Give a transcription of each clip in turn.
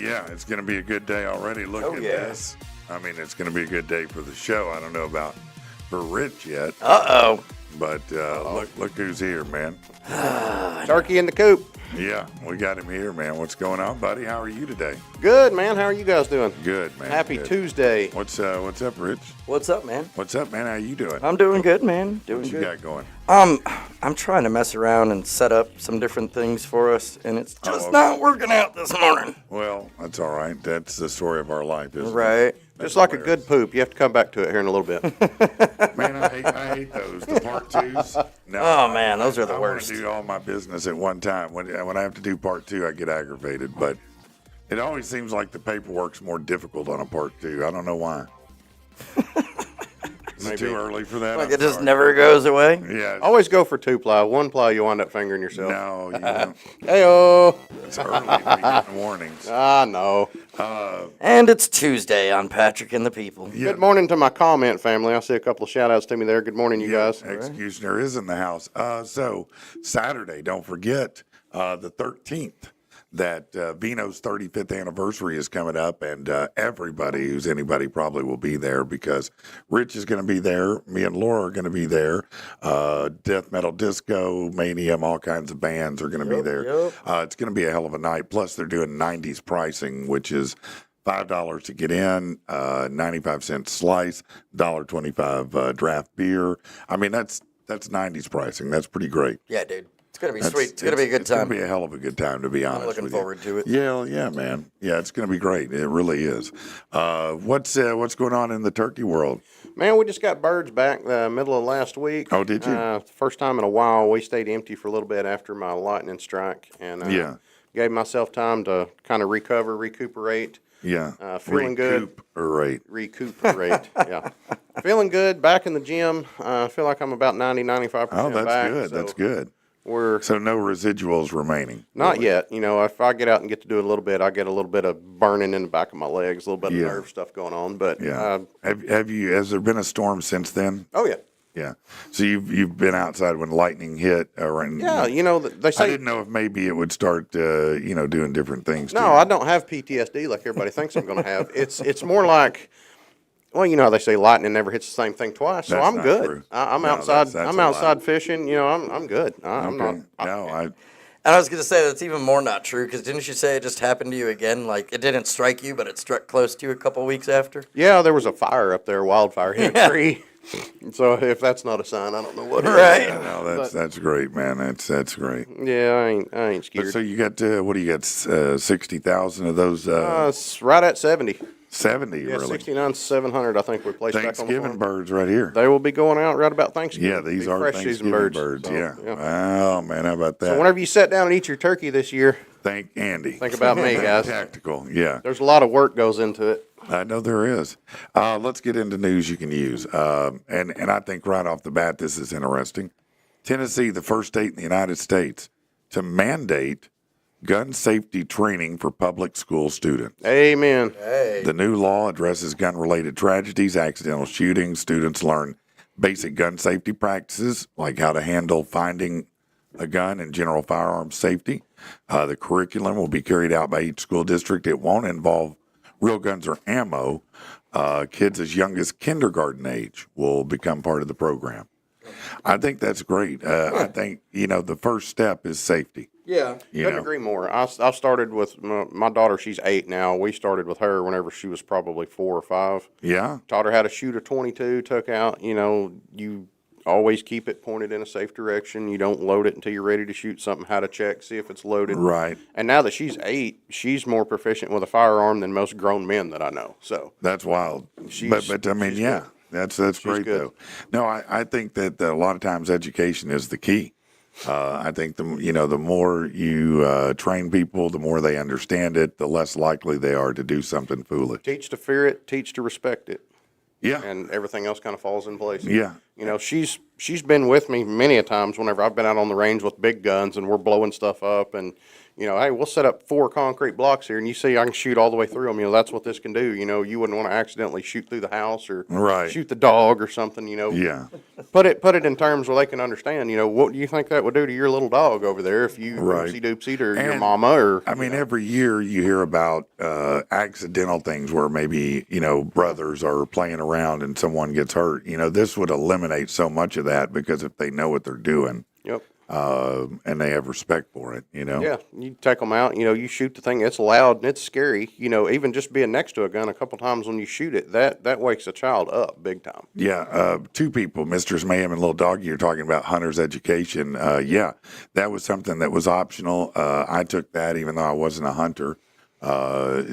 Yeah, it's going to be a good day already. Look at this. I mean, it's going to be a good day for the show. I don't know about for Rich yet. Uh-oh. But look who's here, man. Turkey in the coop. Yeah, we got him here, man. What's going on, buddy? How are you today? Good, man. How are you guys doing? Good, man. Happy good. Tuesday. What's up, Rich? What's up, man? What's up, man? How you doing? I'm doing good, man. Doing what you good. got going? I'm trying to mess around and set up some different things for us, and it's just not working out this morning. Well, that's all right. That's the story of our life, isn't it? Right. Just like a good poop. You have to come back to it here in a little bit. Man, I hate those. The part twos. No, Oh, man, those are the I worst. want to do all my business at one time. When I have to do part two, I get aggravated. But it always seems like the paperwork's more difficult on a part two. I don't know why. Is it too early for that? Like I'm it just sorry. never goes away. Yeah. Always go for 2-ply. 1-ply, you wind up fingering yourself. No, you don't. Hey-oh. It's early. We get warnings. I know. And it's Tuesday on Patrick and the People. Yeah. Good morning to my comment family. I see a couple of shout-outs to me there. Good morning, you guys. Executioner is in the house. So Saturday, don't forget, the 13th, that Vino's 35th anniversary is coming up, and everybody who's anybody probably will be there because Rich is going to be there. Me and Laura are going to be there. Death Metal Disco, Manium, all kinds of bands are going to be there. Yep. It's going to be a hell of a night. Plus, they're doing 90s pricing, which is $5 to get in, 95-cent slice, $1.25 draft beer. I mean, that's 90s pricing. That's pretty great. Yeah, dude. It's going to be sweet. It's going to be a good time. It's going to be a hell of a good time, to be honest. I'm looking with you. forward to it. Yeah, man. Yeah, it's going to be great. It really is. What's going on in the turkey world? Man, we just got birds back the middle of last week. Oh, did you? First time in a while. We stayed empty for a little bit after my lightning strike. And gave myself time to kind of recuperate. Yeah. Feeling good. Recuperate. Yeah. Feeling good. Back in the gym. I feel like I'm about 90-95% Oh, that's back. good. So That's good. We're So no residuals remaining. not yet. You know, if I get out and get to do it a little bit, I get a little bit of burning in the back of my legs, a little bit of nerve stuff going on. But Yeah. Has there been a storm since then? oh yeah. Yeah. So you've been outside when lightning hit, Yeah, you know, they I say didn't know if maybe it would start, doing different things. no, too. I don't have PTSD like everybody thinks I'm going to have. It's more like, well, you know how they say lightning never hits the same thing twice. So That's I'm not good. true. I'm No, outside. that's I'm a lie. outside fishing. You know, I'm good. I'm Okay. not. No, And I was going to say that's even more not true because didn't you say it just happened to you again? Like it didn't strike you, but it struck close to you a couple weeks after? Yeah, there was a fire up there, wildfire hit a tree. So if that's not a sign, I don't know what. Right. yeah, no, that's great, man. That's great. Yeah, I ain't But scared. so you got what do you got? 60,000 of those? It's right at 70. 70, Yeah, really. 69,700. I think we placed back on the Thanksgiving farm. birds right here. They will be going out right about Thanksgiving. Yeah, these Big are fresh Thanksgiving season birds. So, Yeah. Oh man, how about that? So whenever you sit down and eat your turkey this year, Thank Andy. think about me, guys. Tactical. Yeah. There's a lot of work goes into it. I know there is. Let's get into news you can use. And I think right off the bat, this is interesting. Tennessee, the first state in the United States to mandate gun safety training for public school students. Amen. The new law addresses gun-related tragedies, accidental shootings. Students learn basic gun safety practices, like how to handle finding a gun and general firearm safety. The curriculum will be carried out by each school district. It won't involve real guns or ammo. Kids as young as kindergarten age will become part of the program. I think that's great. I think, the first step is safety. Yeah. Couldn't agree more. I started with my daughter. She's 8 now. We started with her whenever she was probably 4 or 5. Yeah. Taught her how to shoot a 22. Took out. You always keep it pointed in a safe direction. You don't load it until you're ready to shoot something. How to check, see if it's loaded. Right. And now that she's 8, she's more proficient with a firearm than most grown men that I know. So That's wild. But I mean, she's yeah, that's great good. though. No, I think that a lot of times education is the key. I think the more you train people, the more they understand it, the less likely they are to do something foolish. teach to fear it, teach to respect it. Yeah. And everything else kind of falls in place. Yeah. She's been with me many a times whenever I've been out on the range with big guns and we're blowing stuff up and, hey, we'll set up 4 concrete blocks here and you see I can shoot all the way through them. That's what this can do. You wouldn't want to accidentally shoot through the house or Right. shoot the dog or something, Yeah. put it in terms where they can understand. You know, what do you think that would do to your little dog over there if you Right. oopsie doopsie or your And, mama or? I mean, every year you hear about accidental things where maybe, brothers are playing around and someone gets hurt. This would eliminate so much of that because if they know what they're doing Yep. and they have respect for it, Yeah, you take them out. You shoot the thing. It's loud and it's scary. Even just being next to a gun a couple times when you shoot it, that wakes a child up big time. Yeah, two people, Mistress Mayhem and Little Doggy, you're talking about hunter's education. Yeah, that was something that was optional. I took that even though I wasn't a hunter,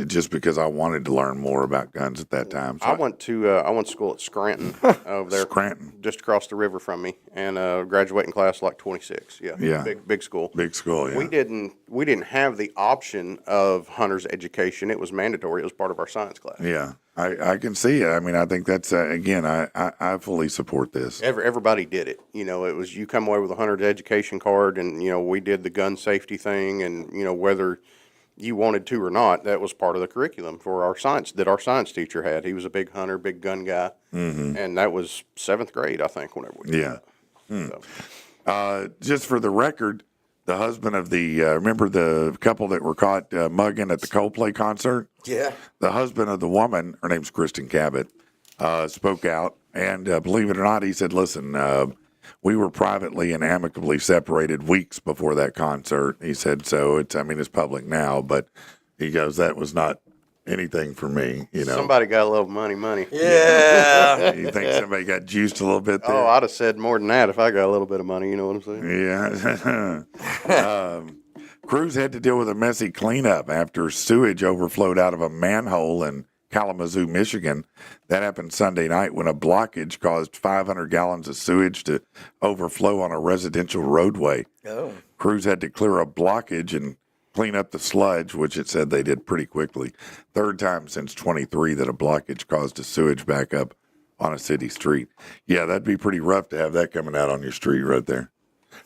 just because I wanted to learn more about guns at that time. So I went to school at Scranton over there, Scranton. just across the river from me, and graduating class like 26. Yeah, Yeah. big school. Big school, yeah. We didn't have the option of hunter's education. It was mandatory. It was part of our science class. Yeah, I can see it. I mean, I think that's, again, I fully support this. Everybody did it. It was you come away with a hunter's education card, and we did the gun safety thing, and whether you wanted to or not, that was part of the curriculum for our science that our science teacher had. He was a big hunter, big gun guy, and that was 7th grade, I think, whenever we did Yeah. that. So, Just for the record, the husband of the, remember the couple that were caught mugging at the Coldplay concert? Yeah. The husband of the woman, her name's Kristen Cabot, spoke out. And believe it or not, he said, listen, we were privately and amicably separated weeks before that concert. He said, so it's public now, but he goes, that was not anything for me, somebody got a little money. Yeah. You think somebody got juiced a little bit there? Oh, I'd have said more than that if I got a little bit of money. You know what I'm saying? Yeah. Crews had to deal with a messy cleanup after sewage overflowed out of a manhole in Kalamazoo, Michigan. That happened Sunday night when a blockage caused 500 gallons of sewage to overflow on a residential roadway. Oh. Crews had to clear a blockage and clean up the sludge, which it said they did pretty quickly. Third time since 23 that a blockage caused a sewage backup on a city street. Yeah, that'd be pretty rough to have that coming out on your street right there.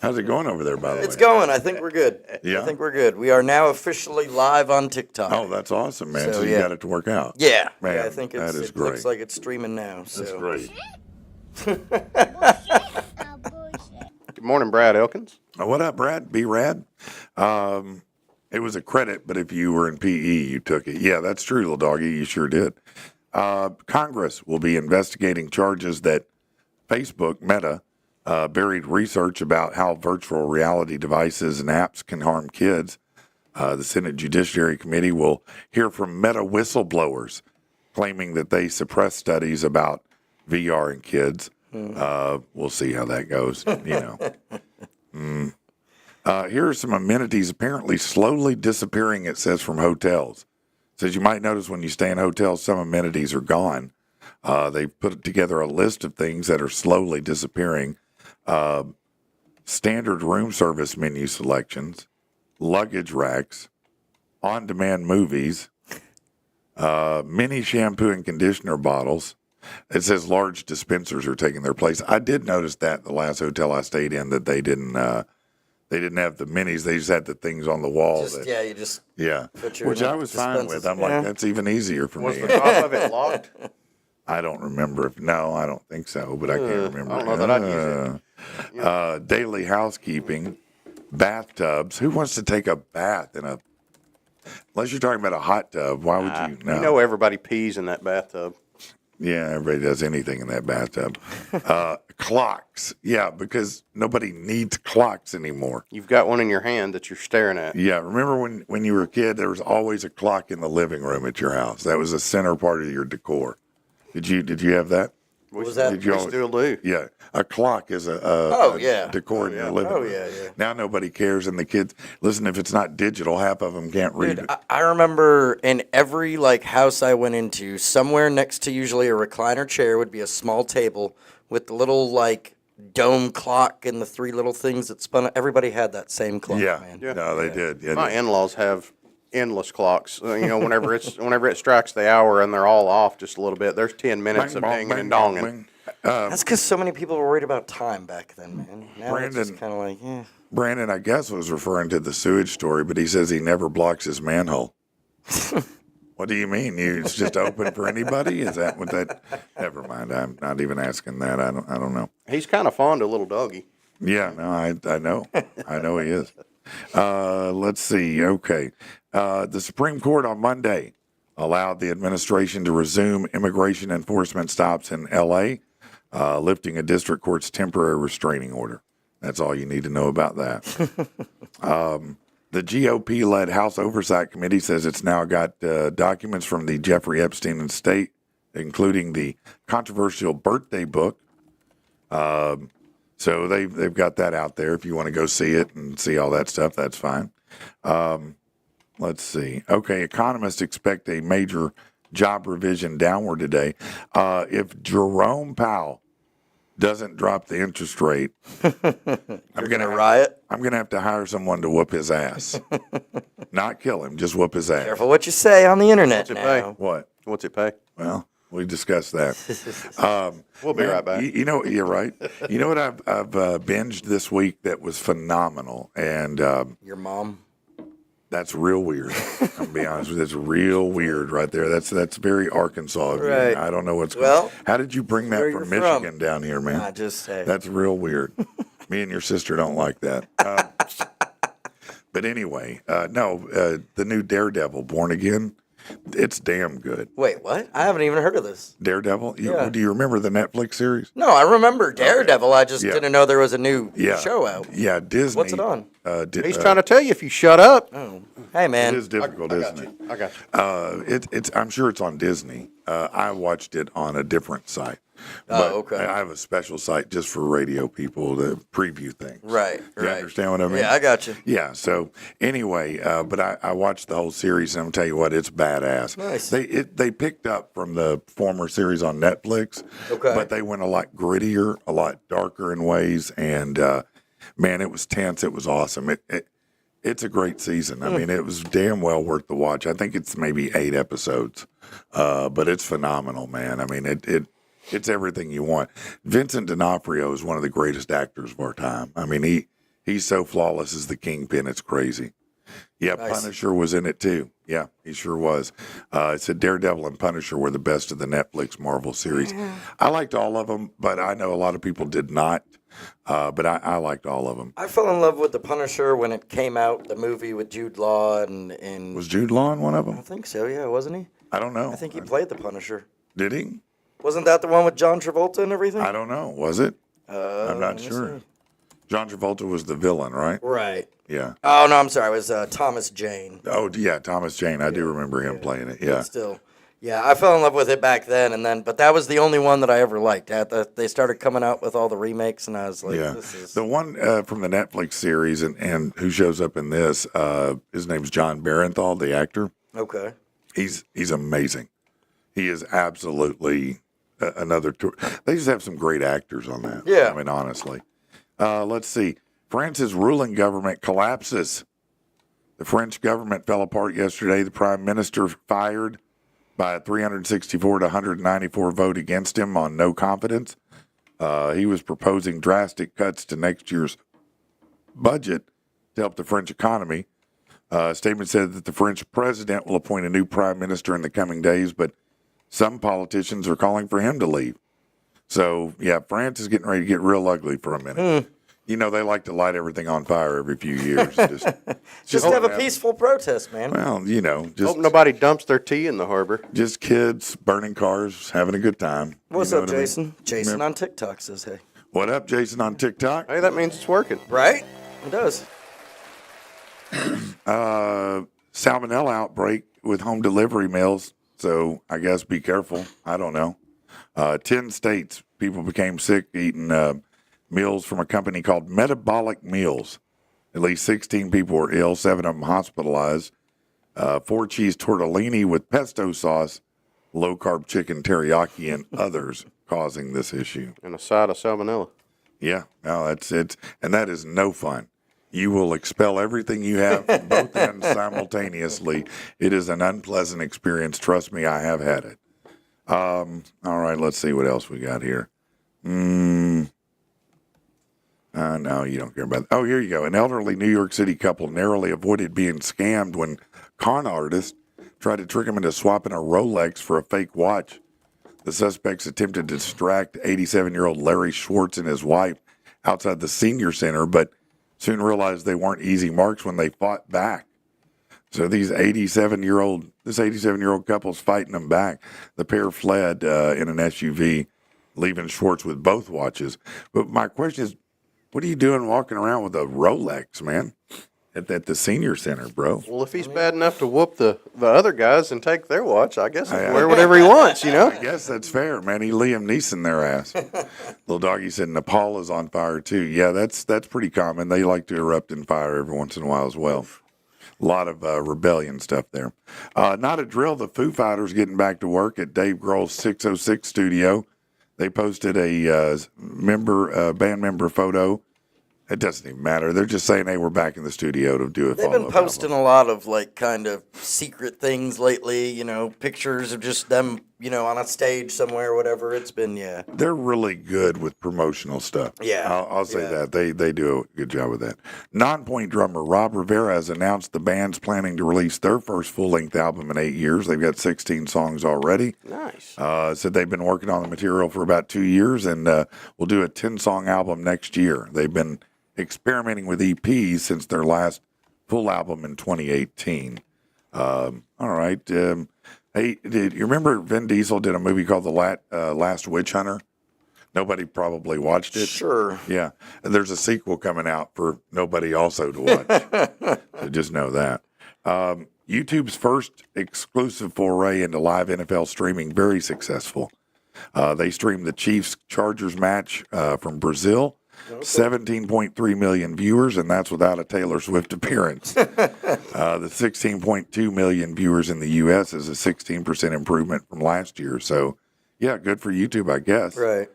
How's it going over there, by the way? It's going. I think we're good. Yeah? I think we're good. We are now officially live on TikTok. Oh, that's awesome, man. So, So, you yeah. got it to work out. Yeah. Man, Yeah, I think that is it great. looks like it's streaming now. So. That's great. Good morning, Brad Elkins. What up, Brad? Be rad. It was a credit, but if you were in PE, you took it. Yeah, that's true, little doggy. You sure did. Congress will be investigating charges that Facebook, Meta, buried research about how virtual reality devices and apps can harm kids. The Senate Judiciary Committee will hear from Meta whistleblowers claiming that they suppress studies about VR in kids. We'll see how that goes, Here are some amenities apparently slowly disappearing, it says, from hotels. It says you might notice when you stay in hotels, some amenities are gone. They put together a list of things that are slowly disappearing. Standard room service menu selections, luggage racks, on-demand movies, mini shampoo and conditioner bottles. It says large dispensers are taking their place. I did notice that the last hotel I stayed in that they didn't have the minis. They just had the things on the wall. You just Yeah, put your which I was fine with. I'm Yeah. like, that's even easier for Was me. the top of it locked? I don't remember. No, I don't think so, but I can't remember. I don't know that I'd use Daily housekeeping, bathtubs. Who wants to take a bath in unless you're talking about a hot tub, why would you? No. You know everybody pees in that bathtub. Yeah, everybody does anything in that bathtub. Clocks. Yeah, because nobody needs clocks anymore. You've got one in your hand that you're staring at. Yeah, remember when you were a kid, there was always a clock in the living room at your house. That was a center part of your decor. Did you have that? We was that- Did you we always- still do. Yeah, a clock is a yeah. decor in your living room. yeah. Now nobody cares, and the kids listen. If it's not digital, half of them can't read Dude, it. I remember in every house I went into, somewhere next to usually a recliner chair would be a small table with the little dome clock and the three little things that spun. Everybody had that same clock, Yeah, man. no, they did. Yeah, My in-laws have endless clocks. Whenever it strikes the hour and they're all off just a little bit, there's 10 minutes of dinging and donging. That's because so many people were worried about time back then, man. Now it's Brandon- just kind of like, yeah. Brandon, I guess, was referring to the sewage story, but he says he never blocks his manhole. What do you mean? It's just open for anybody? Is that what that? Never mind. I'm not even asking that. I don't know. He's kind of fond of little doggy. Yeah, no, I know. I know he is. Let's see. Okay. The Supreme Court on Monday allowed the administration to resume immigration enforcement stops in L.A., lifting a district court's temporary restraining order. That's all you need to know about that. The GOP-led House Oversight Committee says it's now got documents from the Jeffrey Epstein estate, including the controversial birthday book. So they've got that out there. If you want to go see it and see all that stuff, that's fine. Let's see. Okay, economists expect a major job revision downward today. If Jerome Powell doesn't drop the interest rate, I'm going to riot. I'm going to have to hire someone to whoop his ass. Not kill him, just whoop his ass. Careful what you say on the internet What's it now. pay? What? What's it pay? Well, we discussed that. We'll be right back. You know, you're right. You know what I've binged this week that was phenomenal, and Your mom. that's real weird. I'll be honest with you, it's real weird right there. That's very Arkansas of you. Right. I don't know what's going Well, on. How did you bring that where from you're Michigan from. down here, man? I just say. That's real weird. Me and your sister don't like that. But anyway, the new Daredevil, Born Again, it's damn good. Wait, what? I haven't even heard of this. Daredevil? Yeah. Do you remember the Netflix series? No, I remember Daredevil. I just Yeah. didn't know there was a new Yeah. show out. Yeah, Disney. What's it on? He's trying to tell you if you shut up. Oh. Hey, It man. is difficult, isn't it? I got you. It's. I'm sure it's on Disney. I watched it on a different site. But okay. I have a special site just for radio people to preview things. Right, You right. understand what I mean? Yeah, I got you. Yeah. So anyway, but I watched the whole series, and I'm gonna tell you what, it's badass. Nice. They picked up from the former series on Netflix. Okay. But they went a lot grittier, a lot darker in ways, and man, it was tense. It was awesome. It's a great season. I mean, it was damn well worth the watch. I think it's maybe 8 episodes, but it's phenomenal, man. I mean, it's everything you want. Vincent D'Onofrio is one of the greatest actors of our time. I mean, he's so flawless as the Kingpin. It's crazy. Yeah, Nice. Punisher was in it too. Yeah, he sure was. It said Daredevil and Punisher were the best of the Netflix Marvel series. I liked all of them, but I know a lot of people did not. But I liked all of them. I fell in love with The Punisher when it came out, the movie with Jude Law and Was Jude Law in one of I them? think so, yeah, wasn't he? I don't know. I think he played the Punisher. Did he? Wasn't that the one with John Travolta and everything? I don't know. Was it? I'm not let me sure. see. John Travolta was the villain, right? Right. Yeah. Oh, no, I'm sorry. It was Thomas Jane. Oh, yeah, Thomas Jane. I do remember him playing it. Yeah. Still. Yeah, I fell in love with it back then, but that was the only one that I ever liked. They started coming out with all the remakes, and I was like, Yeah. this is... The one from the Netflix series and who shows up in this, his name's John Barenthal, the actor. Okay. He's amazing. He is absolutely another tour. They just have some great actors on that. Yeah. I mean, honestly. Let's see. France's ruling government collapses. The French government fell apart yesterday. The prime minister fired by a 364 to 194 vote against him on no confidence. He was proposing drastic cuts to next year's budget to help the French economy. A statement said that the French president will appoint a new prime minister in the coming days, but some politicians are calling for him to leave. So, yeah, France is getting ready to get real ugly for a minute. You know, they like to light everything on fire every few years. Just have a peaceful protest, man. Well, you know, Hope just nobody dumps their tea in the harbor. just kids burning cars, having a good time. What's You know up, what I mean? Jason? Jason on TikTok says, hey. What up, Jason, on TikTok? Hey, that means it's working. Right? It does. Salmonella outbreak with home delivery meals. So I guess be careful. I don't know. 10 states, people became sick eating meals from a company called Metabolic Meals. At least 16 people were ill, 7 of them hospitalized. 4 cheese tortellini with pesto sauce, low carb chicken teriyaki, and others causing this issue. And a side of salmonella. Yeah, no, that's it. And that is no fun. You will expel everything you have from both ends simultaneously. It is an unpleasant experience. Trust me, I have had it. All right, let's see what else we got here. No, you don't care about that. Oh, here you go. An elderly New York City couple narrowly avoided being scammed when con artists tried to trick him into swapping a Rolex for a fake watch. The suspects attempted to distract 87-year-old Larry Schwartz and his wife outside the senior center, but soon realized they weren't easy marks when they fought back. So this 87-year-old couple's fighting them back. The pair fled in an SUV, leaving Schwartz with both watches. But my question is, what are you doing walking around with a Rolex, man, at the senior center, bro? Well, if he's bad enough to whoop the other guys and take their watch, I guess he can wear whatever he wants, you know? I guess that's fair, man. He Liam Neeson their ass. Little doggy said Nepal is on fire, too. Yeah, that's pretty common. They like to erupt in fire every once in a while as well. A lot of rebellion stuff there. Not a drill. The Foo Fighters getting back to work at Dave Grohl's 606 studio. They posted a band member photo. It doesn't even matter. They're just saying, hey, we're back in the studio to do a They've been posting a lot of like kind of secret things lately, you know, pictures of just them, you know, on a stage somewhere or whatever. It's been, yeah. They're really good with promotional stuff. Yeah. I'll say that. They do a good job with that. Non-Point drummer Rob Rivera has announced the band's planning to release their first full-length album in 8 years. They've got 16 songs already. Nice. Said they've been working on the material for about 2 years and will do a 10-song album next year. They've been experimenting with EPs since their last full album in 2018. All right. Hey, you remember Vin Diesel did a movie called The Last Witch Hunter? Nobody probably watched it. Sure. Yeah. And there's a sequel coming out for nobody also to watch. So just know that. YouTube's first exclusive foray into live NFL streaming, very successful. They streamed the Chiefs-Chargers match from Brazil. 17.3 million viewers, and that's without a Taylor Swift appearance. The 16.2 million viewers in the U.S. is a 16% improvement from last year. So, yeah, good for YouTube, I guess. Right.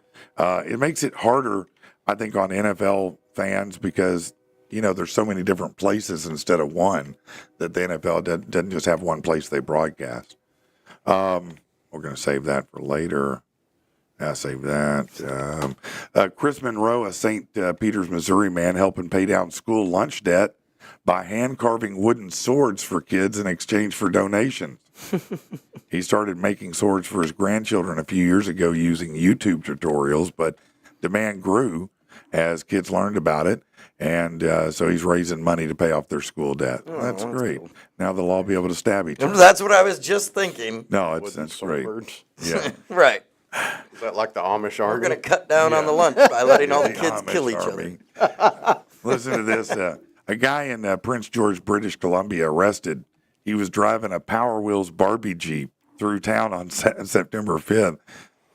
It makes it harder, I think, on NFL fans because, you know, there's so many different places instead of one that the NFL doesn't just have one place they broadcast. We're going to save that for later. I'll save that. Chris Monroe, a St. Peters, Missouri man, helping pay down school lunch debt by hand-carving wooden swords for kids in exchange for donations. He started making swords for his grandchildren a few years ago using YouTube tutorials, but demand grew as kids learned about it, and so he's raising money to pay off their school debt. That's great. Cool. Now they'll all be able to stab each other. That's what I was just thinking. No, that's great. Yeah. Right. Is that like the Amish army? We're going to cut down on the lunch by letting all the kids kill each other. Listen to this. A guy in Prince George, British Columbia, arrested. He was driving a Power Wheels Barbie Jeep through town on September 5th.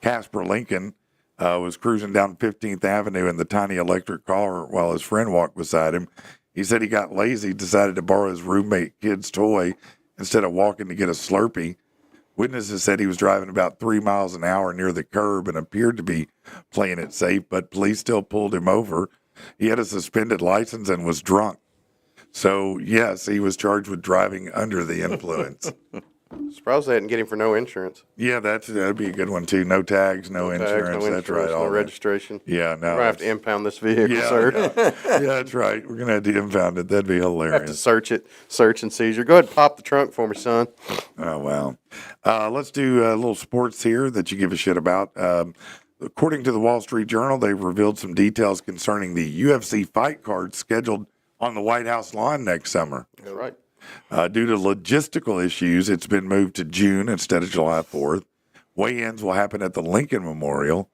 Casper Lincoln was cruising down 15th Avenue in the tiny electric car while his friend walked beside him. He said he got lazy, decided to borrow his roommate kid's toy instead of walking to get a Slurpee. Witnesses said he was driving about 3 miles an hour near the curb and appeared to be playing it safe, but police still pulled him over. He had a suspended license and was drunk. So, yes, he was charged with driving under the influence. Surprised they didn't get him for no insurance. Yeah, that'd be a good one, too. No tags, no insurance. That's right. No registration. Yeah, no. We're going to have to impound this vehicle, sir. Yeah, that's right. We're going to have to impound it. That'd be hilarious. Have to search it, search and seizure. Go ahead and pop the trunk for me, son. Oh, wow. Let's do a little sports here that you give a shit about. According to the Wall Street Journal, they've revealed some details concerning the UFC fight card scheduled on the White House lawn next summer. That's right. Due to logistical issues, it's been moved to June instead of July 4th. Weigh-ins will happen at the Lincoln Memorial.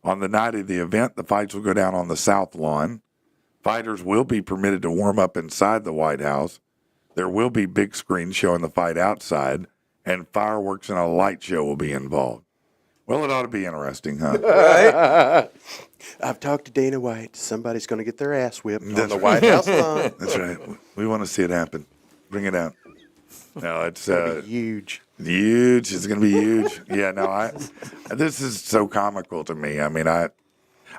On the night of the event, the fights will go down on the South Lawn. Fighters will be permitted to warm up inside the White House. There will be big screens showing the fight outside, and fireworks and a light show will be involved. Well, it ought to be interesting, huh? Right. I've talked to Dana White. Somebody's going to get their ass whipped on the White House lawn. That's right. We want to see it happen. Bring it out. No, it's huge. Huge. It's going to be huge. Yeah, no, this is so comical to me. I mean,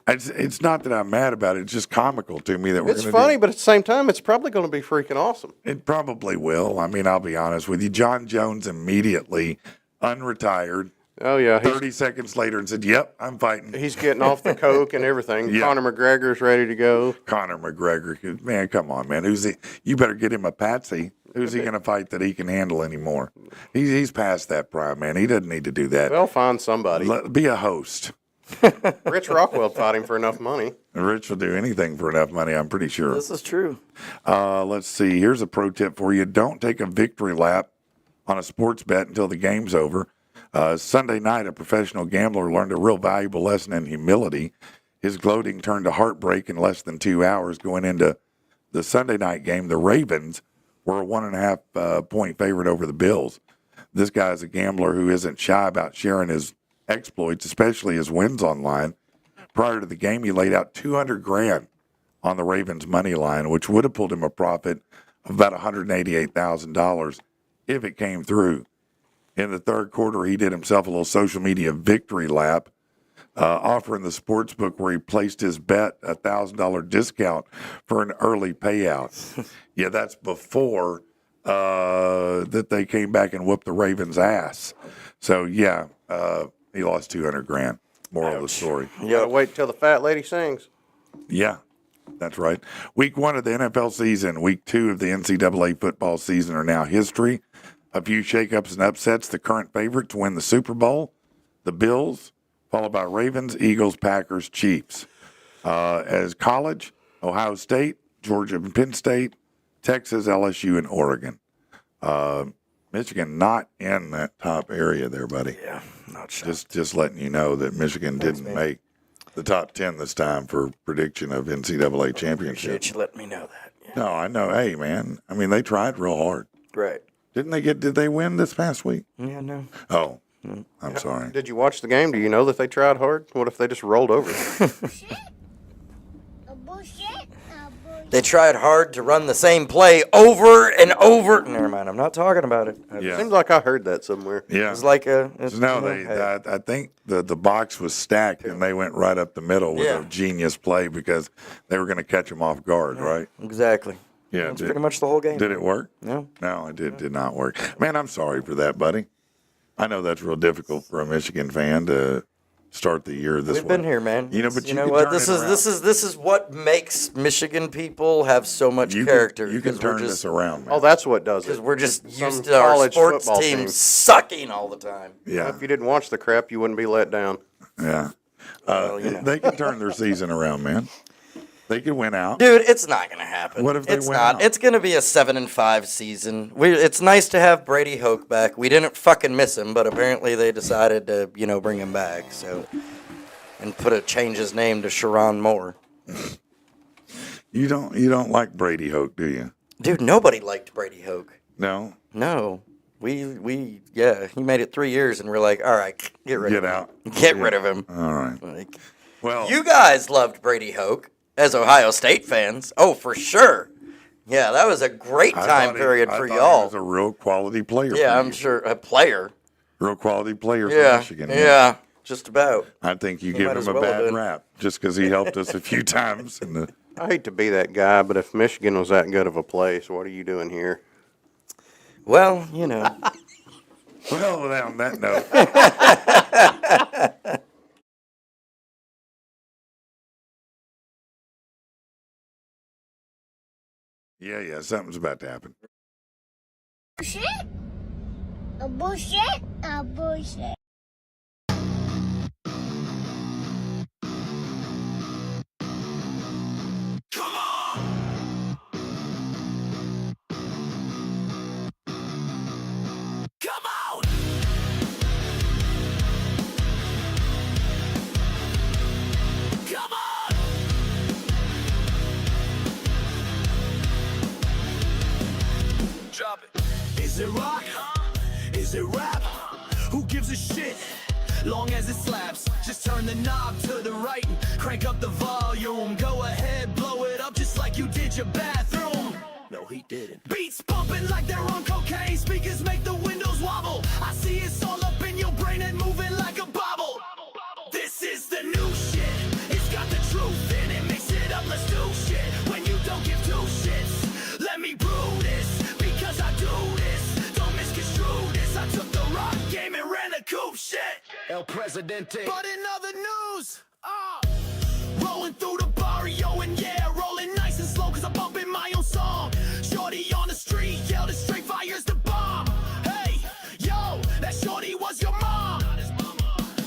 it's not that I'm mad about it. It's just comical to me that we're. It's funny, but at the same time, it's probably going to be freaking awesome. It probably will. I mean, I'll be honest with you. John Jones immediately unretired. Oh, yeah. 30 seconds later and said, "Yep, I'm fighting." He's getting off the coke and everything. Yeah. Conor McGregor's ready to go. Conor McGregor, man, come on, man. Who's he? You better get him a patsy. Who's he going to fight that he can handle anymore? He's past that prime, man. He doesn't need to do that. They'll find somebody. Be a host. Rich Rockwell fought him for enough money. Rich will do anything for enough money, I'm pretty sure. This is true. Let's see. Here's a pro tip for you. Don't take a victory lap on a sports bet until the game's over. Sunday night, a professional gambler learned a real valuable lesson in humility. His gloating turned to heartbreak in less than 2 hours. Going into the Sunday night game, the Ravens were a 1.5 point favorite over the Bills. This guy is a gambler who isn't shy about sharing his exploits, especially his wins online. Prior to the game, he laid out $200,000 on the Ravens money line, which would have pulled him a profit of about $188,000 if it came through. In the third quarter, he did himself a little social media victory lap, offering the sports book where he placed his bet a $1,000 discount for an early payout. Yeah, that's before that they came back and whooped the Ravens' ass. So yeah, he lost $200,000. Moral of the story. You gotta wait till the fat lady sings. Yeah, that's right. Week 1 of the NFL season, week 2 of the NCAA football season are now history. A few shakeups and upsets. The current favorite to win the Super Bowl, the Bills, followed by Ravens, Eagles, Packers, Chiefs. As college, Ohio State, Georgia and Penn State, Texas, LSU, and Oregon. Michigan not in that top area there, buddy. Yeah, not sure. Just letting you know that Michigan didn't make the top 10 this time for prediction of NCAA championship. Appreciate you letting me know that. Yeah. No, I know. Hey, man. I mean, they tried real hard. Right. Did they win this past week? Yeah, no. Oh, I'm sorry. Did you watch the game? Do you know that they tried hard? What if they just rolled over? They tried hard to run the same play over and over. Never mind, I'm not talking about it. Yeah. Seems like I heard that somewhere. Yeah. It's like a. No, I think the box was stacked and they went right up the middle with a genius play because they were going to catch them off guard, right? Exactly. Yeah. That's pretty much the whole game. Did it work? No. No, it did not work. Man, I'm sorry for that, buddy. I know that's real difficult for a Michigan fan to start the year this way. We've been here, man. You know, but you you know can what? turn This it is around. what makes Michigan people have so much You character. can 'cause we're turn this around, man. Oh, that's what does Because it. we're just Some used to our college sports football team team. sucking all the time. Yeah, If you didn't watch the crap, you wouldn't be let down. yeah. Well, you know. They can turn their season around, man. They can win out. Dude, it's not gonna happen. What if they it's win not. out? It's gonna be a 7-5 season. It's nice to have Brady Hoke back. We didn't fucking miss him, but apparently they decided to, bring him back. So, and change his name to Sharon Moore. You don't like Brady Hoke, do you? Dude, nobody liked Brady Hoke. No. No, he made it 3 years, and we're like, all right, get rid Get of him. out. Get rid of him. All right. Like, Well, you guys loved Brady Hoke as Ohio State fans. Oh, for sure. Yeah, that was a great I time thought period I for thought He y'all. was a real quality player. Yeah, for I'm you. sure a player. Real quality player for Yeah, Michigan. yeah, just about. I think you He give might him as a well have bad been. rap just because he helped us a few times. I hate to be that guy, but if Michigan was that good of a place, what are you doing here? Well, Well, on that note. Yeah, something's about to happen. Bullshit. A bullshit. A bullshit. Is it rock? Is it rap? Who gives a shit? Long as it slaps, just turn the knob to the right and crank up the volume. Go ahead, blow it up just like you did your bathroom. No, he didn't. Beats bumping like they're on cocaine. Speakers make the windows wobble. I see it's all up in your brain and moving like a bobble. This is the new shit. It's got the truth in it. Mix it up, let's do shit. When you don't give two shits, let me brew this because I do this. Don't misconstrue this. I took the rock game and ran the coop shit. El Presidente. But in other news, rolling through the barrio and yeah, rolling nice and slow cause I'm bumping my own song. Shorty on the street yelled, straight fire's the bomb. Hey, yo, that shorty was your mom.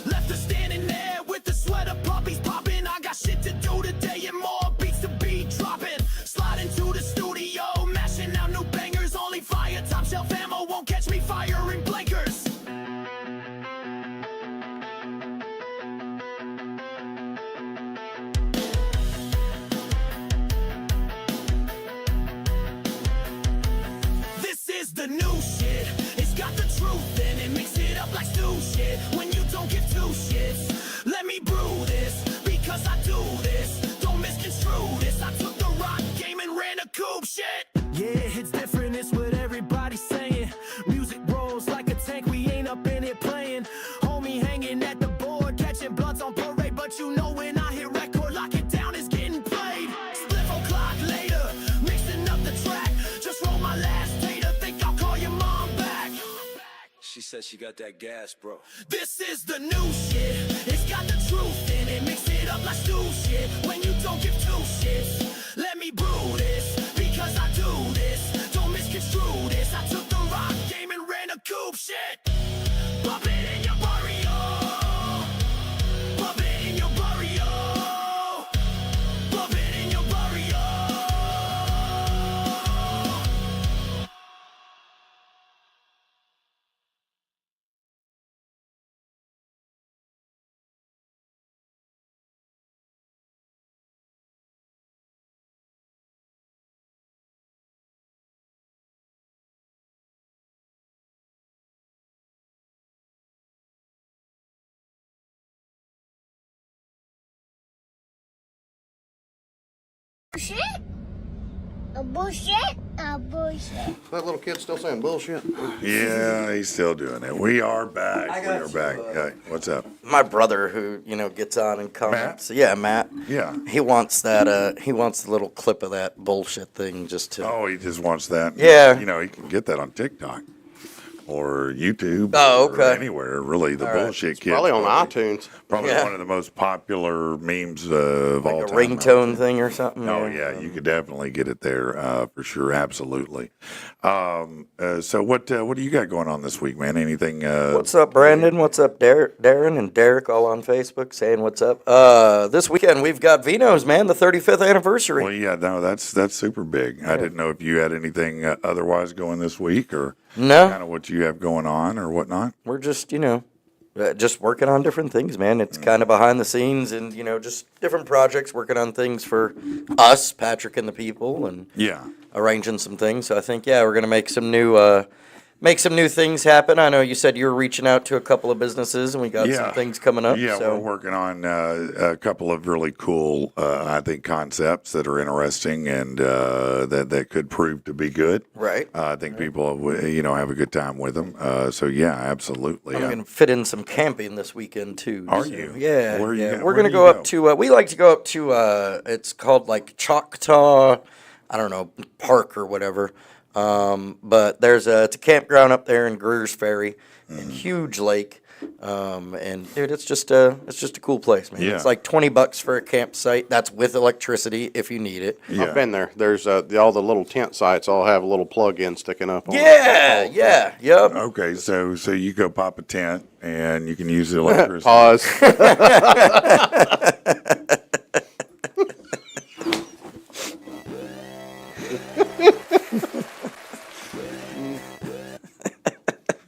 Left her standing there with the sweater puppies popping. I got shit to do today and more beats to be dropping. Sliding to the studio, mashing out new bangers. Only fire, top shelf ammo won't catch me firing blankers. This is the new shit. It's got the truth in it. Mix it up like stew shit. When you don't give two shits, let me brew this because I do this. Don't misconstrue this. I took the rock game and ran a coupe shit. Yeah, it's different. It's what everybody's saying. Music rolls like a tank. We ain't up in it playing. Homie hanging at the board, catching blunts on parade. But you know when I hit record, lock it down, it's getting played. Spliff o'clock later, mixing up the track. Just roll my last data. Think I'll call your mom back. She said she got that gas, bro. This is the new shit. It's got the truth in it. Mix it up like stew shit. When you don't give two shits, let me brew this because I do this. Don't misconstrue this. I took the rock game and ran a coupe shit. Bump it in your barrio. Bump it in your barrio. Bump it in your barrio. Bullshit? A bullshit? A bullshit. That little kid's still saying bullshit. Yeah, he's still doing it. We are back. I We got are you, back. Hey, what's up? My brother, who gets on and comments. Yeah, Matt. Yeah. He wants that. He wants the little clip of that bullshit thing just to. Oh, he just wants that. Yeah. He can get that on TikTok or YouTube. Oh, Or okay. anywhere, really. The All right. bullshit kid. Probably on iTunes. Probably Yeah. one of the most popular memes of all Like a time. ringtone thing or something. Oh yeah, you could definitely get it there for sure. Absolutely. So what do you got going on this week, man? Anything? What's up, Brandon? What's up, Darren and Derek, all on Facebook saying what's up. This weekend we've got Vino's, man, the 35th anniversary. Well, yeah, no, that's super big. I didn't know if you had anything otherwise going this week, or No. kind of what you have going on or whatnot. We're just, just working on different things, man. It's kind of behind the scenes and, just different projects, working on things for us, Patrick and the people, and Yeah. arranging some things. So I think, we're going to make some new things happen. I know you said you were reaching out to a couple of businesses, and we got some things coming up. Yeah, so. we're working on a couple of really cool, I think, concepts that are interesting and that could prove to be good. Right. I think people, have a good time with them. So yeah, absolutely. I'm going to fit in some camping this weekend too. Are so, you? Yeah. Where are you yeah. go- We're where going to do go you up go? to. We like to go up to. It's called like Choctaw. I don't know, park or whatever. But it's a campground up there in Greer's Ferry, Mm-hmm. a huge lake. And dude, it's just a cool place, man. Yeah. It's like $20 for a campsite. That's with electricity if you need it. Yeah. I've been there. There's all the little tent sites all have a little plug-in sticking up on Yeah, yeah, yep. Okay, so you go pop a tent and you can use the electricity. Pause.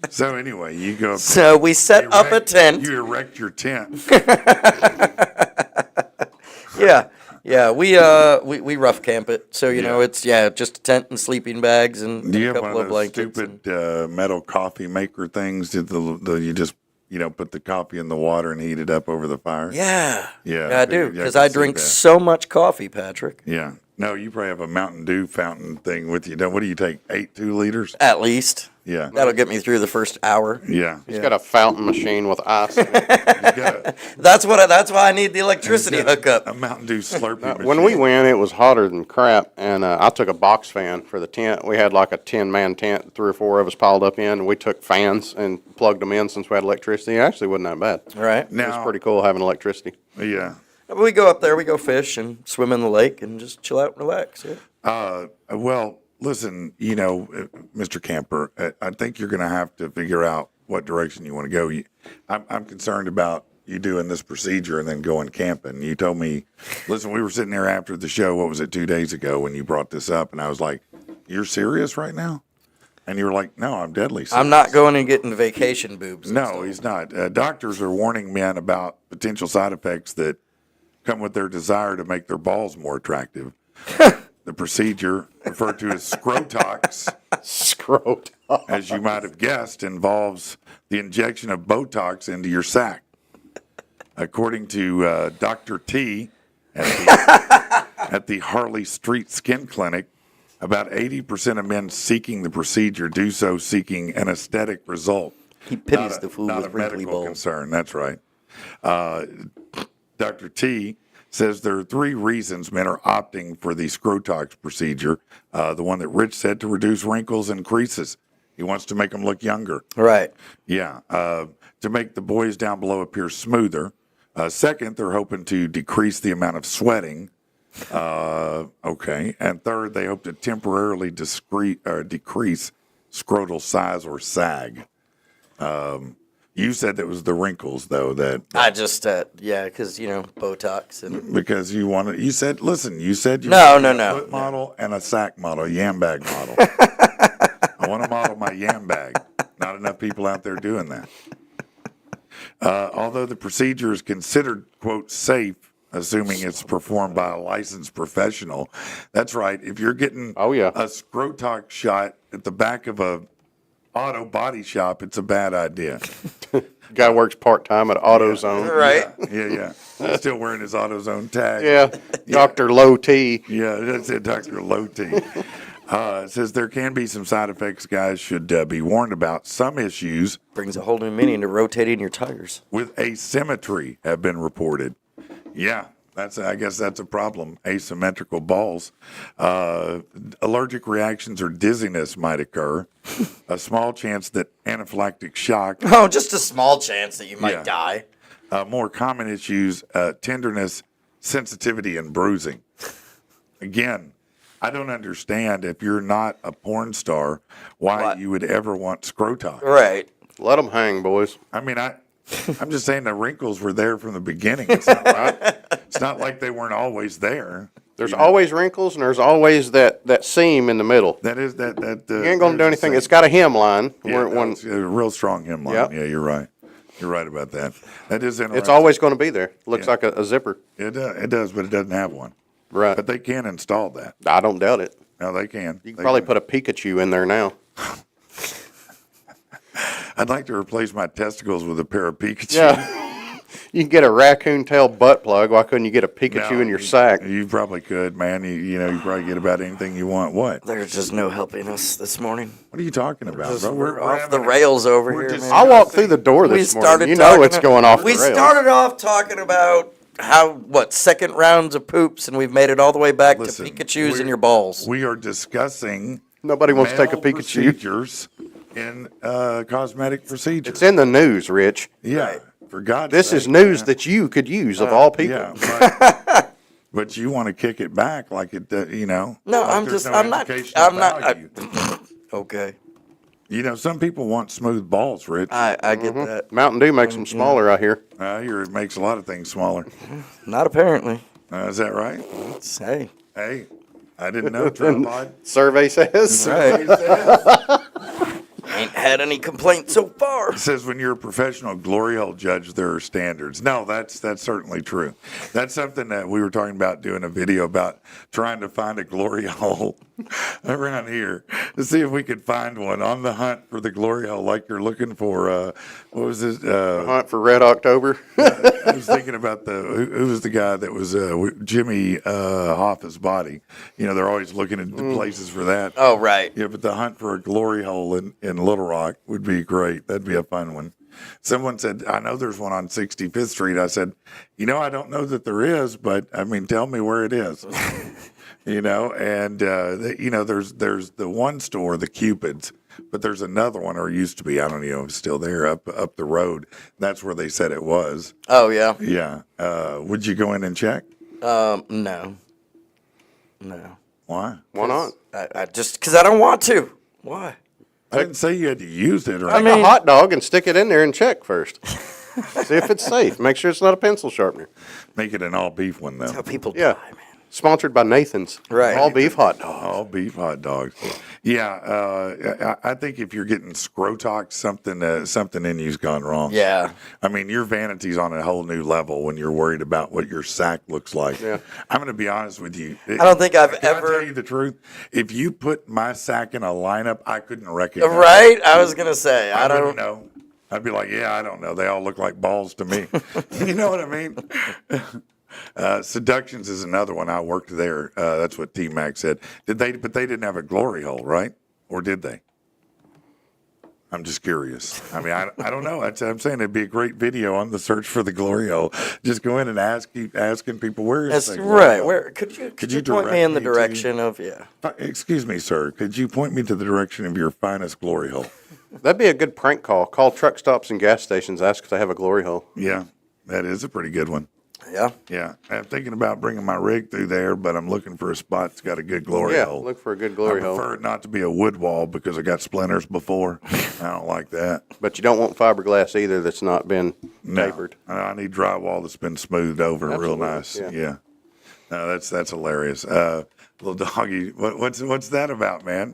So anyway, you go. So we set up a tent. You erect your tent. Yeah, yeah. We rough camp it. So it's just a tent and sleeping bags and Do you a have one couple of of those blankets. stupid metal coffee maker things? Did you just put the coffee in the water and heat it up over the fire? Yeah, Yeah, I I do can because see I drink that. so much coffee, Patrick. Yeah. No, you probably have a Mountain Dew fountain thing with you. What do you take? 2 liters? At least. Yeah. That'll get me through the first hour. Yeah. He's got a fountain machine with ice in it. You got That's why I need the electricity hookup. a Mountain Dew Slurpee machine. When we went, it was hotter than crap, and I took a box fan for the tent. We had like a 10-man tent, 3 or 4 of us piled up in, and we took fans and plugged them in since we had electricity. It actually wasn't that bad. Right. It was Now, pretty cool having electricity. yeah. We go up there, we go fish and swim in the lake and just chill out and relax. Yeah. Well, listen, Mr. Camper, I think you're going to have to figure out what direction you want to go. I'm concerned about you doing this procedure and then going camping. You told me, listen, we were sitting there after the show, what was it, 2 days ago when you brought this up, and I was like, you're serious right now? And you were like, no, I'm deadly serious. I'm not going and getting vacation boobs. No, he's not. Doctors are warning men about potential side effects that come with their desire to make their balls more attractive. The procedure, referred to as scrotox, as you might have guessed, involves the injection of Botox into your sack. According to Dr. T at the Harley Street Skin Clinic, about 80% of men seeking the procedure do so seeking an aesthetic result. He pities the fool not with a wrinkly medical balls. concern. That's right. Dr. T says there are 3 reasons men are opting for the scrotox procedure. The one that Rich said, to reduce wrinkles and creases. He wants to make them look younger. Right. Yeah. To make the boys down below appear smoother. Second, they're hoping to decrease the amount of sweating. Okay. And third, they hope to temporarily decrease scrotal size or sag. You said that was the wrinkles, though. That I just, because, Botox and. because you said, listen, you said you No, wanted no, a no. foot model and a sack model, a yam bag model. I want to model my yam bag. Not enough people out there doing that. Although the procedure is considered, quote, safe, assuming it's performed by a licensed professional. That's right. If you're getting a scrotox shot at the back of a auto body shop, it's a bad idea. Guy works part-time at AutoZone. Right. Yeah. He's still wearing his AutoZone tag. Yeah, Dr. Low T. Yeah, that's it, Dr. Low T. It says there can be some side effects guys should be warned about. Some issues Brings a whole new meaning to rotating your tires. with asymmetry have been reported. Yeah, I guess that's a problem. Asymmetrical balls. Allergic reactions or dizziness might occur. A small chance that anaphylactic shock. Oh, just a small chance that you might Yeah. die. More common issues, tenderness, sensitivity, and bruising. Again, I don't understand, if you're not a porn star, why What? you would ever want scrotox. Right. Let them hang, boys. I mean, I'm just saying the wrinkles were there from the beginning. It's not like they weren't always there. There's always wrinkles, and there's always that seam in the middle. That is that. You ain't going to do anything. It's got a hemline. It's a real strong hemline. Yep. Yeah, you're right. You're right about that. That is interesting. It's always going to be there. Looks Yeah. like a zipper. It does, but it doesn't have one. Right. But they can install that. I don't doubt it. No, they can. You can probably put a Pikachu in there now. I'd like to replace my testicles with a pair of Pikachu. Yeah. You can get a raccoon tail butt plug. Why couldn't you get a Pikachu No, in your sack? You probably could, man. You probably get about anything you want. What? There's just no helping us this morning. What are you talking about, Just, bro? we're off having the a- rails over we're here, just- man. I walked through the door this morning. You know talking it's about- going off the We rails. started off talking about second rounds of poops, and we've made it all the way back Listen, to Pikachus we're- in your balls. We are discussing Nobody wants to take a male Pikachu. procedures in cosmetic procedures. It's in the news, Rich. Yeah, for God's This sake. is news that you could use of all people. Yeah, but you want to kick it back like it, No, I'm there's just, no I'm not, indication of I'm not. value. Okay, Some people want smooth balls, Rich. I get that. Mountain Dew makes them smaller, I hear. I hear it makes a lot of things smaller. Not apparently. Is that right? Hey, Hey, I didn't know, tripod. Survey says. right. It Ain't had any complaints so far. says when you're a professional glory hole judge, there are standards. No, that's certainly true. That's something that we were talking about doing a video about trying to find a glory hole around here to see if we could find one on the hunt for the glory hole, like you're looking for. What was it? Hunt for Red October. I was thinking about who was the guy that was Jimmy Hoffa's body. You know, they're always looking at places for that. Oh, right. Yeah, but the hunt for a glory hole in Little Rock would be great. That'd be a fun one. Someone said, I know there's one on 65th Street. I said, you know, I don't know that there is, but I mean, tell me where it is. You know, and, you know, there's the one store, the Cupid's, but there's another one, or used to be, I don't know if it's still there, up the road. That's where they said it was. Oh, yeah. Yeah. Would you go in and check? No. Why? Why not? I just, because I don't want to. Why? I didn't say you had to use it or Take anything. a hot dog and stick it in there and check first. See if it's safe. Make sure it's not a pencil sharpener. Make it an all beef one, though. That's how people Yeah. die, man. Sponsored by Nathan's. Right. All beef hot dog. All beef hot dogs. Yeah, I think if you're getting scrotox, something in you's gone wrong. Yeah. I mean, your vanity's on a whole new level when you're worried about what your sack looks like. Yeah. I'm going to be honest with you. I don't think I've Can I ever. tell you the truth? If you put my sack in a lineup, I couldn't recognize it. Right? I was going to say, I wouldn't don't. know. I'd be like, yeah, I don't know. They all look like balls to me. You know what I mean? Seductions is another one. I worked there. That's what T Mac said. But they didn't have a glory hole, right? Or did they? I'm just curious. I mean, I don't know. I'm saying it'd be a great video on the search for the glory hole. Just go in and keep asking people where is That's the glory right. hole? Where could you point direct me in the me to- direction of Excuse me, sir. Could you point me to the direction of your finest glory hole? That'd be a good prank call. Call truck stops and gas stations. Ask if they have a glory hole. Yeah, that is a pretty good one. Yeah. Yeah, I'm thinking about bringing my rig through there, but I'm looking for a spot that's got a good glory Yeah, hole. look for a good glory I hole. prefer it not to be a wood wall because I got splinters before. I don't like that. But you don't want fiberglass either that's not been No, tapered. I need drywall that's been smoothed over real Absolutely, nice. yeah. Yeah. No, that's hilarious. Little doggy, what's that about, man?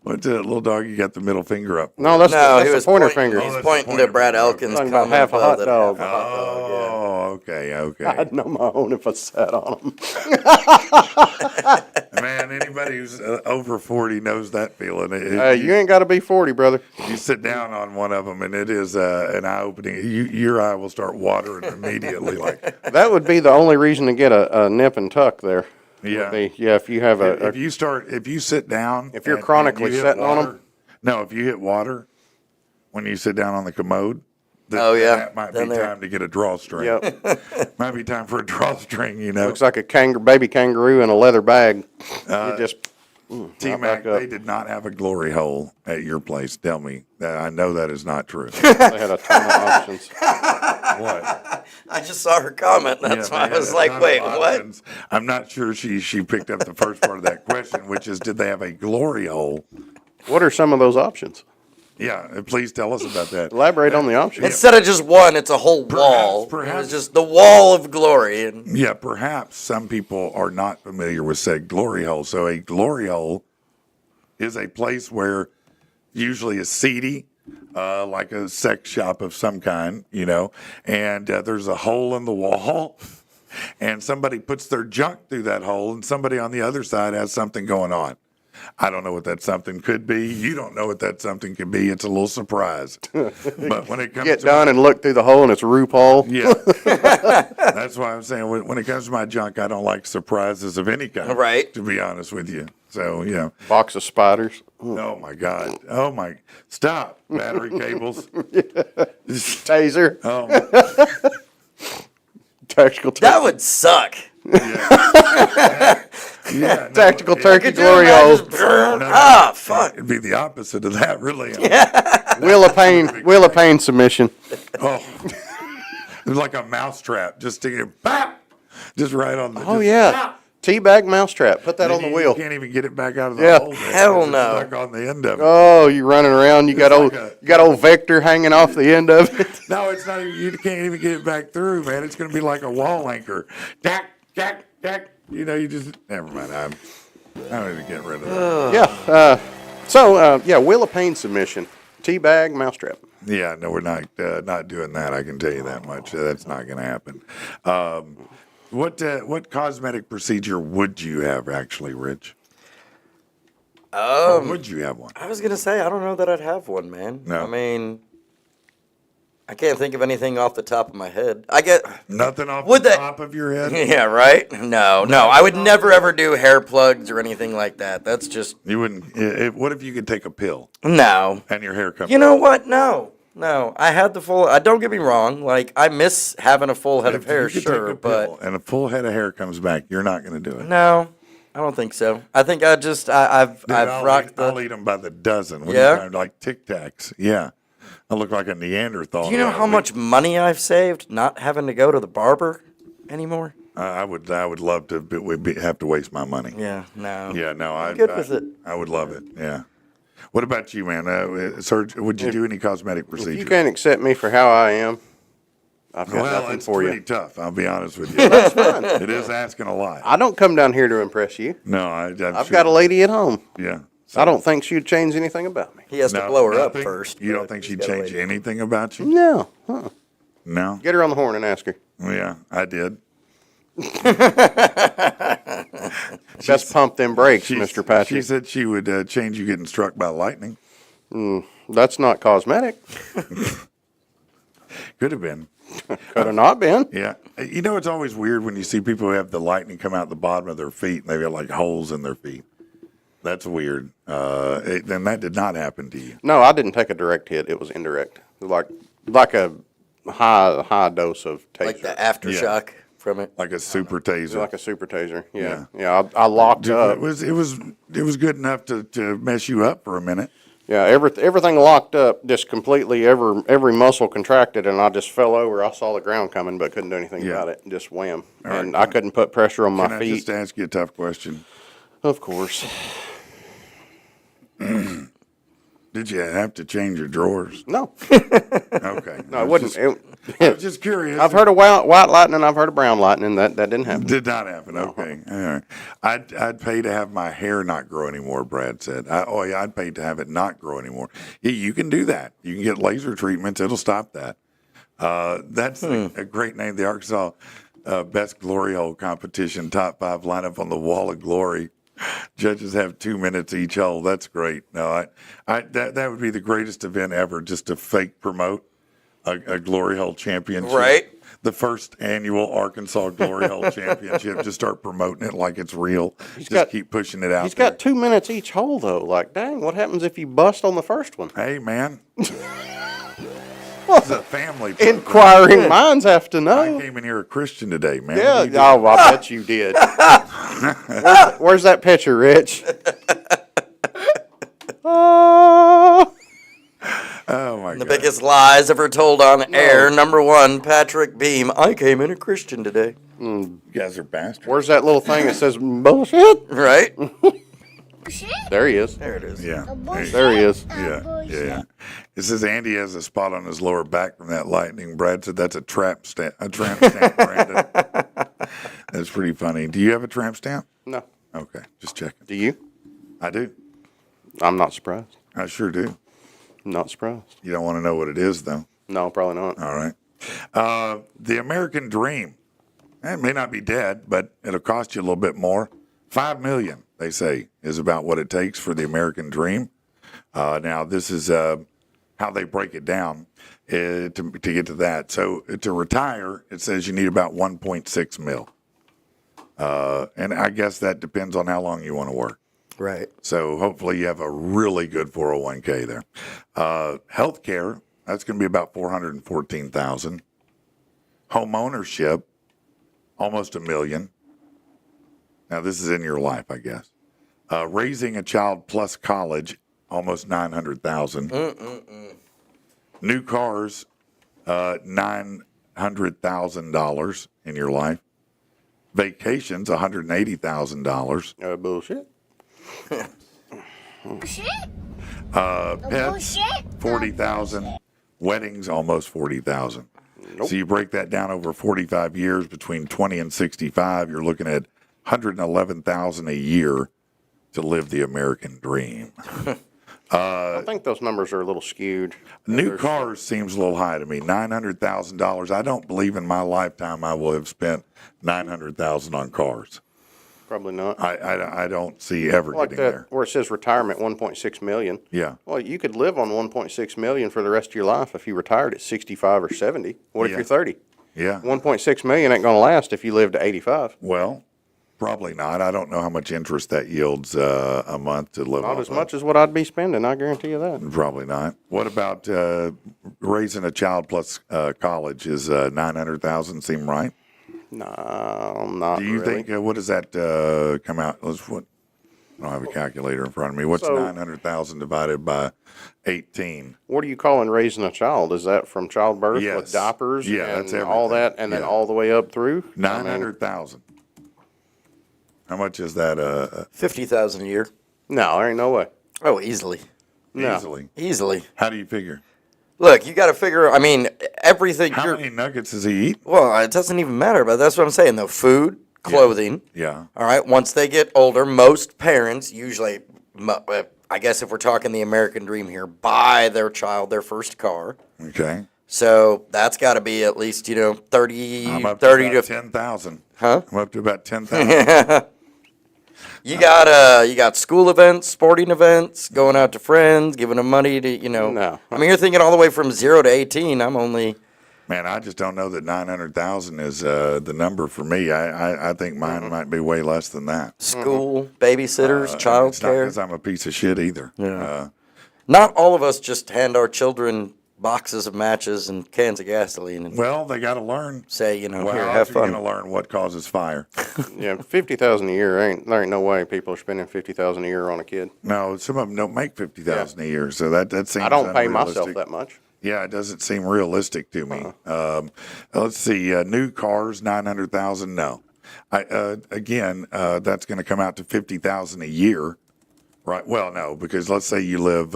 What's a little doggy got the middle finger up? No, that's No, he the was pointer pointing, finger. He's that's pointing the to Brad pointer. Elkins' Talking about comment half a above hot that dog. half a hot dog. Oh, okay. I'd know my own if I sat on them. Man, anybody who's over 40 knows that feeling. You ain't got to be 40, brother. You sit down on one of them, and it is an eye-opening. Your eye will start watering immediately. Like, That would be the only reason to get a nip and tuck there. yeah. Yeah, if you have If you sit down, If you're and chronically you hit sitting on 'em? water- No, if you hit water when you sit down on the commode, Oh, yeah. that might Then be they're- time to get a drawstring. Yep. Might be time for a drawstring. You know, Looks like a baby kangaroo in a leather bag. You just T I'll Mac, back up. they did not have a glory hole at your place. Tell me that. I know that is not true. they had a ton of options. What? I just saw her comment. That's Yeah, why I they had was a like, ton of wait, what? options. I'm not sure she picked up the first part of that question, which is, did they have a glory hole? What are some of those options? Yeah, please tell us about that. Elaborate on the options. Instead of just one, it's a whole wall. It perhaps. was just the wall of glory. And Yeah, perhaps some people are not familiar with said glory hole. So a glory hole is a place where usually is seedy, like a sex shop of some kind, you know, and there's a hole in the wall, and somebody puts their junk through that hole, and somebody on the other side has something going on. I don't know what that something could be. You don't know what that something could be. It's a little surprise. But when it comes Get to done and look through the hole and it's RuPaul. yeah, that's why I'm saying when it comes to my junk, I don't like surprises of any kind. Right. To be honest with you, so you know. Box of spiders. Oh my God! Oh my! Stop! Battery cables. Taser. Oh Tactical turkey. that would suck. yeah. No, Tactical turkey Could you glory imagine hole. just burn? No, Ah, fuck. It'd be the opposite of that, really. Wheel of pain submission. Oh, it's like a mousetrap. Just sticking, bap, just right on the. Oh just yeah. bap. Teabag mousetrap. Put that on the You wheel. can't even get it back out of the Yeah. hole. there. Hell It's no. Stuck on the end of it. Oh, you running around. You got like old Vector hanging off the end of it. No, it's not. You can't even get it back through, man. It's going to be like a wall anchor. Dack, dack, dack. You know, you just never mind. I'm going to get rid of that. Yeah. Wheel of pain submission. Teabag mousetrap. Yeah, no, we're not doing that. I can tell you that much. That's not going to happen. What cosmetic procedure would you have actually, Rich? Or would you have one? I was gonna say I don't know that I'd have one, man. No. I mean, I can't think of anything off the top of my head. I get Nothing off Would the that- top of your head? yeah, right? No, I would never ever do hair plugs or anything like that. That's just You wouldn't. What if you could take a pill no. and your hair comes? You know what? No. I had the full. Don't get me wrong. Like I miss having a full head of hair, If you could sure, take a but pill and a full head of hair comes back, you're not going to do it. no, I don't think so. I think I've Dude, I've I'll rocked I'll eat them by the dozen. Yeah? Like Tic Tacs. Yeah, I look like a Neanderthal. Do you know how much money I've saved not having to go to the barber anymore? I would love to have to waste my money. Yeah, no. Yeah, no, I'm good with it. I would love it. Yeah. What about you, man? Would you do any cosmetic If procedure? you can't accept me for how I am, I've got Well, nothing it's for pretty you. tough. I'll be honest with you. That's fine. It is asking a lot. I don't come down here to impress you. No, I've got a lady at home. Yeah. I don't think she'd change anything about me. He has to No, blow her up nothing? first. You don't but think he's she'd gotta change wait. anything about you? No. No. Get her on the horn and ask her. Yeah, I did. Best pump them brakes, She- Mr. Patrick. She said she would change you getting struck by lightning. That's not cosmetic. Could have been. Could have not been. Yeah. You know, it's always weird when you see people who have the lightning come out the bottom of their feet and they've got like holes in their feet. That's weird. Then that did not happen to you. No, I didn't take a direct hit. It was indirect. Like a high dose of taser. Like the aftershock from it. Like a super taser. Like a super taser. Yeah. I locked up. It was good enough to mess you up for a minute. Yeah, everything locked up, just completely, every muscle contracted, and I just fell over. I saw the ground coming, but couldn't do anything Yeah. about it. Just wham. All right, And I couldn't put pressure on my Can I feet. just ask you a tough question? Of course. Did you have to change your drawers? No. Okay. No, it wouldn't. I was just curious. I've heard of white lightning. I've heard of brown lightning. That didn't happen. Did not happen. Okay. All right. I'd pay to have my hair not grow anymore, Brad said. I'd pay to have it not grow anymore. Yeah, you can do that. You can get laser treatments. It'll stop that. That's a great name. The Arkansas Best Glory Hole Competition top 5 lineup on the Wall of Glory. Judges have 2 minutes each hole. That's great. No, that would be the greatest event ever, just to fake promote a Glory Hole Championship. Right. The first annual Arkansas Glory Hole Championship. Just start promoting it like it's real. Keep pushing it out. He's got 2 minutes each hole, though. Like, dang, what happens if you bust on the first one? Hey, man. It's a family. program. Inquiring minds have to I know. came in here a Christian today, man. Yeah, What do you do? oh, I bet you did. Where's that picture, Rich? Oh. Oh, my The God. biggest lies ever told on air. Number 1, Patrick Beam. I came in a Christian today. You guys are bastards. Where's that little thing that says bullshit? Right? Bullshit. There he is. There it is. Yeah. A bullshit. There he is. Yeah. It says Andy has a spot on his lower back from that lightning. Brad said that's a tramp stamp, Brandon. That's pretty funny. Do you have a tramp stamp? No. Okay, just checking. Do you? I do. I'm not surprised. I sure do. Not surprised. You don't want to know what it is, though. No, probably not. All right. The American Dream. It may not be dead, but it'll cost you a little bit more. $5 million, they say, is about what it takes for the American Dream. Now, this is how they break it down to get to that. So to retire, it says you need about 1.6 mil. And I guess that depends on how long you want to work. Right. So hopefully you have a really good 401k there. Health care, that's going to be about $414,000. Home ownership, almost $1 million. Now this is in your life, I guess. Raising a child plus college, almost $900,000. New cars, $900,000 in your life. Vacations, $180,000. Bullshit. Bullshit. Pets, Bullshit. 40,000. Weddings, almost 40,000. Nope. So you break that down over 45 years, between 20 and 65, you're looking at 111,000 a year to live the American dream. I think those numbers are a little skewed. New cars seems a little high to me. $900,000. I don't believe in my lifetime I will have spent $900,000 on cars. Probably not. I don't see ever Like getting that, there. where it says retirement, 1.6 million. Yeah. Well, you could live on 1.6 million for the rest of your life if you retired at 65 or 70. What if Yeah. you're 30? Yeah. 1.6 million ain't gonna last if you live to 85. Well, probably not. I don't know how much interest that yields a month to live Not off as of. much as what I'd be spending, I guarantee you that. Probably not. What about raising a child plus college? Is 900,000 seem right? No, not Do you really. think what does that come out? What? I don't have a calculator in front of me. What's So- 900,000 divided by 18? What are you calling raising a child? Is that from childbirth Yes. with diapers Yeah, and that's all everything. that, and then Yeah. all the way up through? 900,000. How much is that? 50,000 a year. No, there ain't no way. Oh, easily. No. Easily. Easily. How do you figure? Look, you got to figure, I mean, everything. How many nuggets does he eat? Well, it doesn't even matter, but that's what I'm saying, though. Food, clothing. Yeah. All right. Once they get older, most parents usually, I guess if we're talking the American dream here, buy their child their first car. Okay. So that's got to be at least, 30, I'm up 30 to about to 10,000. Huh? I'm up to about 10,000. You got school events, sporting events, going out to friends, giving them money to, No. I mean, you're thinking all the way from 0 to 18. I'm only. Man, I just don't know that 900,000 is the number for me. I think mine might be way less than that. School, babysitters, child It's not care. because I'm a piece of shit either. Yeah. Not all of us just hand our children boxes of matches and cans of gasoline and Well, they got to learn. say, Well, here, how have else are you fun. going to learn what causes fire? Yeah, 50,000 a year there ain't no way people are spending 50,000 a year on a kid. No, some of them don't make 50,000 a year, so that seems I don't pay myself unrealistic. that much. Yeah, it doesn't seem realistic to me. Let's see, new cars, 900,000. No, again, that's going to come out to 50,000 a year, right? Well, no, because let's say you live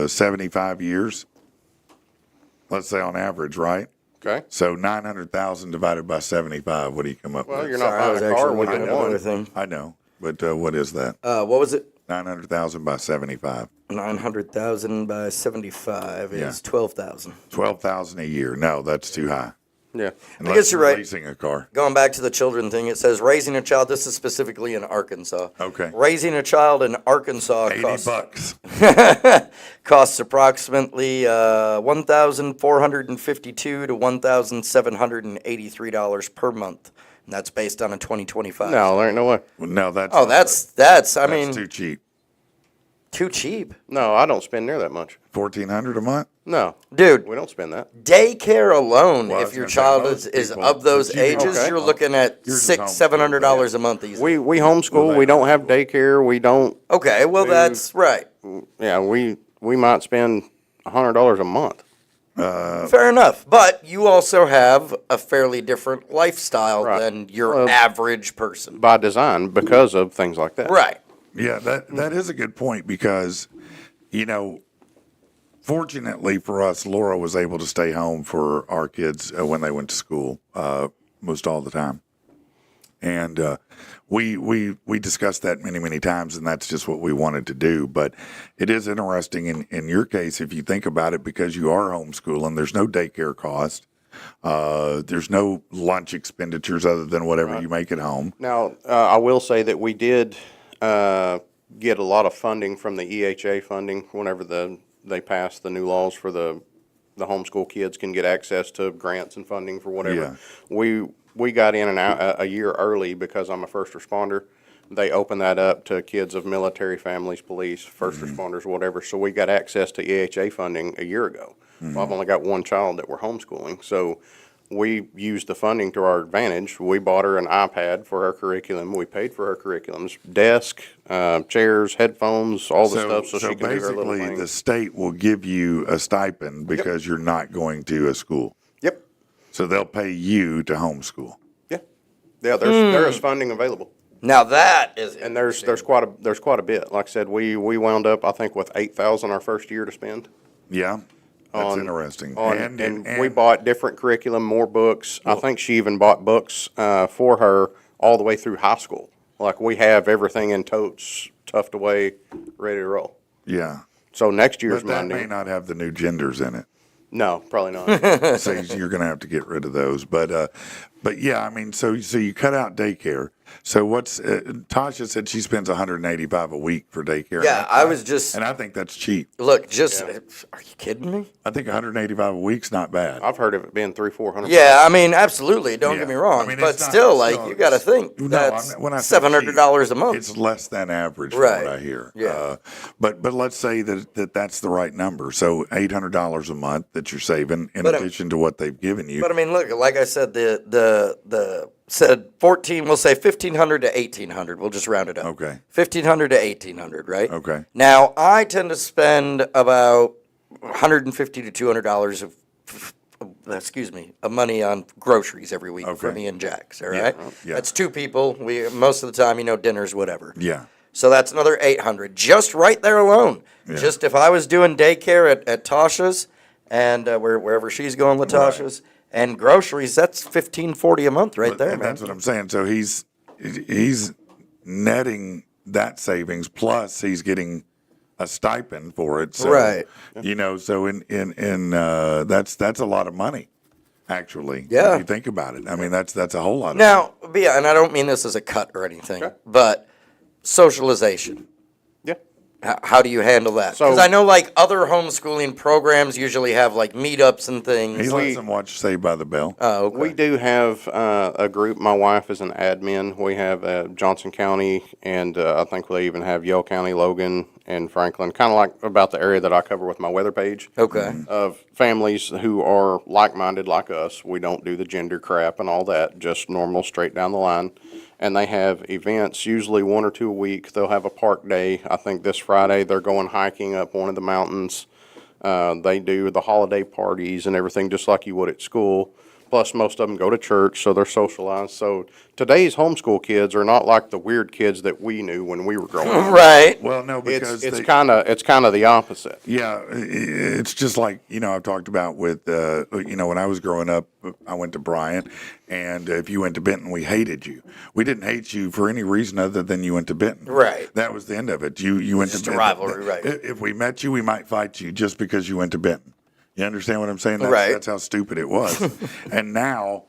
75 years. Let's say on average, right? Okay. So 900,000 divided by 75. What do you come up Well, with? you're not Sorry, I was buying a car actually when looking you at want another one. thing. I know, but what is that? What was it? 900,000 by 75. 900,000 by 75 Yeah. is 12,000. 12,000 a year. No, that's too high. Yeah. Unless guess you're right. Leasing a car. Going back to the children thing, it says raising a child. This is specifically in Arkansas. Okay. Raising a child in Arkansas $80. costs approximately $1,452 to $1,783 per month. And that's based on a 2025. No, there ain't no way. Well, no, that's Oh, that's I mean, too cheap. too cheap. No, I don't spend near that much. 1,400 a month. No, Dude, we don't spend that. daycare alone, Well, I was if your gonna say, child most is people- of those but you can- ages, Okay. you're looking at Yours is $600-$700 a month easily. We homeschool. Well, We don't have daycare. We don't. Okay, well that's right. Yeah, we might spend $100 a month. Fair enough. But you also have a fairly different lifestyle Right. than your Well- average person. By design, because of things like that. Right. Yeah, that is a good point because, fortunately for us, Laura was able to stay home for our kids when they went to school most all the time. And we discussed that many times, and that's just what we wanted to do. But it is interesting in your case, if you think about it, because you are homeschooling, there's no daycare cost. There's no lunch expenditures other than whatever you make at home. Now, I will say that we did get a lot of funding from the EHA funding whenever they passed the new laws for the homeschool kids can get access to grants and funding for whatever. We got in and out a year early because I'm a first responder. They opened that up to kids of military families, police, first responders, whatever. So we got access to EHA funding a year ago. Well, I've only got one child that we're homeschooling, so we used the funding to our advantage. We bought her an iPad for her curriculum. We paid for her curriculums, desk, chairs, headphones, all the stuff, so she can do her little basically, thing. the state will give you a stipend because you're not going to a school. Yep. So they'll pay you to homeschool. Yeah. Yeah. There is funding available. Now that is And there's quite a bit. Like I said, we wound up, I think, with 8,000 our first year to spend. Yeah, that's On- interesting. And we bought different curriculum, more books. I think she even bought books for her all the way through high school. Like we have everything in totes, tucked away, ready to roll. Yeah, So next year's but that may Monday. not have the new genders in it. No, probably not. So you're going to have to get rid of those. But yeah, I mean, so you cut out daycare. So Tasha said she spends 185 a week for daycare. Yeah, I was just and I think that's cheap. look. Are you kidding me? I think 185 a week's not bad. I've heard of it being $300-400. Yeah, I mean, absolutely. Don't get me Yeah. wrong, I mean, but it's not- still, like no, you got to it's- think no, that's when I say $700 a month. It's less than average, Right. from what I hear. Yeah. But let's say that's the right number. So $800 a month that you're saving in addition to what they've given you. But I mean, look, like I said, the said 14. We'll say 1,500 to 1,800. We'll just round it up. Okay. 1,500 to 1,800, right? Okay. Now I tend to spend about $150 to $200 of money on groceries every week for Okay. me and Jax. All right. Yeah. That's two people. We most of the time, dinners, whatever. Yeah. So that's another 800, just right there alone. Yeah. Just if I was doing daycare at Tasha's and wherever she's going, Latasha's, and groceries, that's $1,540 a month right there, And man. that's what I'm saying. So he's netting that savings plus he's getting a stipend for it. So, Right. So in that's a lot of money, actually. Yeah. If you think about it, I mean that's a whole lot. Now, yeah, and I don't mean this as a cut or anything, but socialization. Yeah. How do you handle that? So- Because I know like other homeschooling programs usually have like meetups and things. He lets them watch Saved by the Bell. Oh, okay. We do have a group. My wife is an admin. We have Johnson County, and I think they even have Yale County, Logan, and Franklin, kind of like about the area that I cover with my weather page. Okay. Of families who are like-minded like us. We don't do the gender crap and all that, just normal, straight down the line. And they have events, usually 1 or 2 a week. They'll have a park day. I think this Friday they're going hiking up one of the mountains. They do the holiday parties and everything just like you would at school. Plus, most of them go to church, so they're socialized. So today's homeschool kids are not like the weird kids that we knew when we were growing up. Right. Well, no, because It's kind of the opposite. yeah, it's just like I've talked about with when I was growing up, I went to Bryant, and if you went to Benton, we hated you. We didn't hate you for any reason other than you went to Benton. Right. That was the end of it. You went Just to a Benton. rivalry, right. If we met you, we might fight you just because you went to Benton. You understand what I'm saying? Right. That's how stupid it was. And now,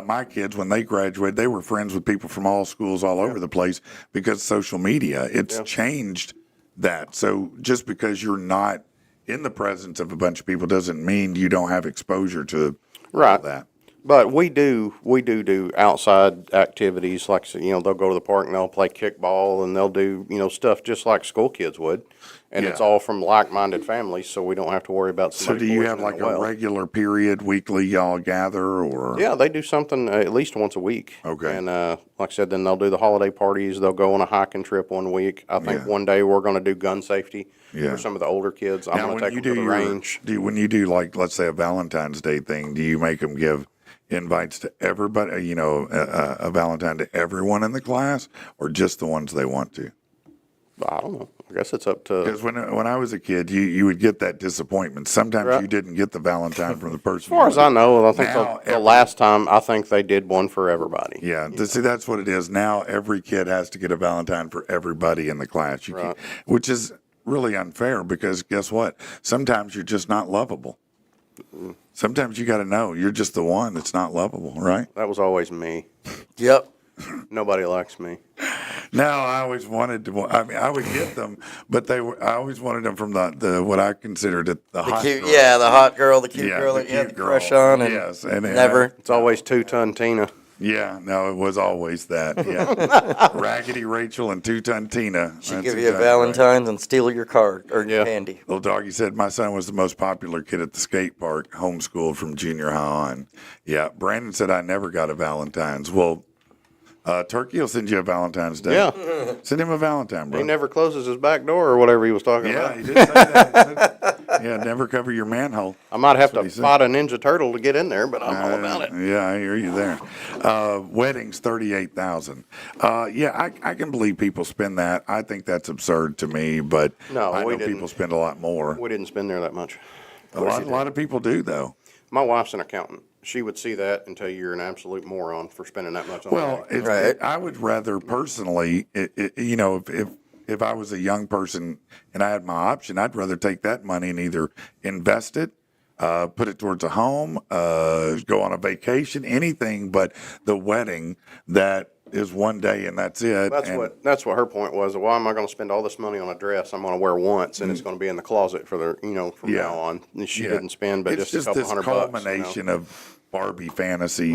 my kids, when they graduated, they were friends with people from all schools all over the place because social media. It's changed that. So just because you're not in the presence of a bunch of people doesn't mean you don't have exposure to Right. that. But we do outside activities, like, they'll go to the park and they'll play kickball and they'll do, stuff just like school kids would. And it's Yeah. all from like-minded families, so we don't have to worry about So somebody do you have poisoning like the a well. regular period, weekly y'all gather or? Yeah, they do something at least once a week. Okay. And like I said, then they'll do the holiday parties. They'll go on a hiking trip one week. I think Yeah. one day we're going to do gun safety Yeah. for some of the older kids. I'm Now, going to when take you them to do the your, range. when you do like, let's say a Valentine's Day thing, do you make them give invites to everybody, a Valentine to everyone in the class or just the ones they want to? I don't know. I guess it's up to. Because when I was a kid, you would get that disappointment. Sometimes Right. you didn't get the Valentine from the person. As far as I know, I think Now, the last time, I think they did one for everybody. Yeah, see, that's what it is. Now every kid has to get a Valentine for everybody in the class, Right. which is really unfair because guess what? Sometimes you're just not lovable. Sometimes you got to know you're just the one that's not lovable, right? That was always me. Yep. Nobody likes me. No, I always wanted to. I mean, I would get them, but I always wanted them from the what I considered the hot Cute, girl. yeah, the hot girl, the cute Yeah, girl the that you had cute the crush girl. on, and Yes, and never. It's always 2-ton Tina. Yeah, no, it was always that. Yeah, Raggedy Rachel and 2-Ton Tina. She'd That's give you a exactly right. Valentine's and steal your card or your Yeah. candy. Little doggy said my son was the most popular kid at the skate park, homeschooled from junior high on. Yeah, Brandon said I never got a Valentine's. Well, Turkey will send you a Valentine's Day. Yeah. Send him a Valentine, bro. He never closes his back door or whatever he was talking Yeah, about. he did say that. Yeah, never cover your manhole. I might have to he said. fight a Ninja Turtle to get in there, but I'm all about it. Yeah, I hear you there. Weddings, 38,000. Yeah, I can believe people spend that. I think that's absurd to me, but No, I we know didn't. people spend a lot more. We didn't spend there that much. A lot of people do, though. My wife's an accountant. She would see that and tell you you're an absolute moron for spending that much on Well, that. Right. I would rather personally, if I was a young person and I had my option, I'd rather take that money and either invest it put it towards a home, go on a vacation, anything but the wedding that is one day and that's it. That's what her point was. Why am I going to spend all this money on a dress I'm going to wear once and it's going to be in the closet for from now on? And she didn't spend, but it's just a couple this $100. culmination of Barbie fantasies,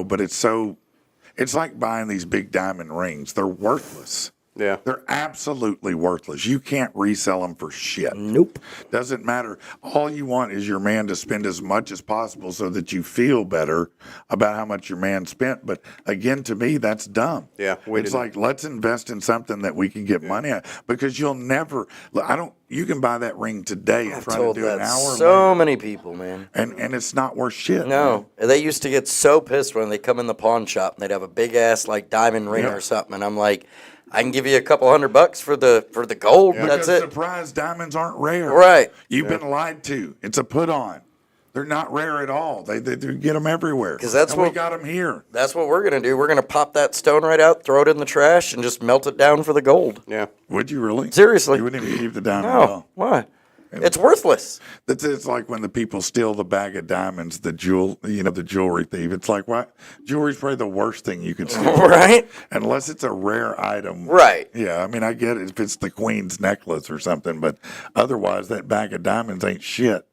but it's like buying these big diamond rings. They're worthless. Yeah. They're absolutely worthless. You can't resell them for shit. Nope. Doesn't matter. All you want is your man to spend as much as possible so that you feel better about how much your man spent. But again, to me, that's dumb. Yeah, it's like, let's invest in something that we can get money out, because you'll never. You can buy that ring today and try to do an hour. So many people, man. And it's not worth shit. No, they used to get so pissed when they come in the pawn shop and they'd have a big ass like diamond ring or something, and I'm like, I can give you a couple $100 for the gold. Yeah, that's because it. surprise diamonds aren't rare. Right. You've been lied to. It's a put on. They're not rare at all. They get them everywhere. Because that's we got them here. That's what we're gonna do. We're gonna pop that stone right out, throw it in the trash, and just melt it down for the gold. Yeah. Would you really? Seriously. You wouldn't even keep the diamond at No, all. why? It's worthless. It's like when the people steal the bag of diamonds, the jewelry thief. It's like, what? Jewelry's probably the worst thing you could steal. Right? Unless it's a rare item. Right. Yeah, I mean, I get it if it's the queen's necklace or something, but otherwise that bag of diamonds ain't shit.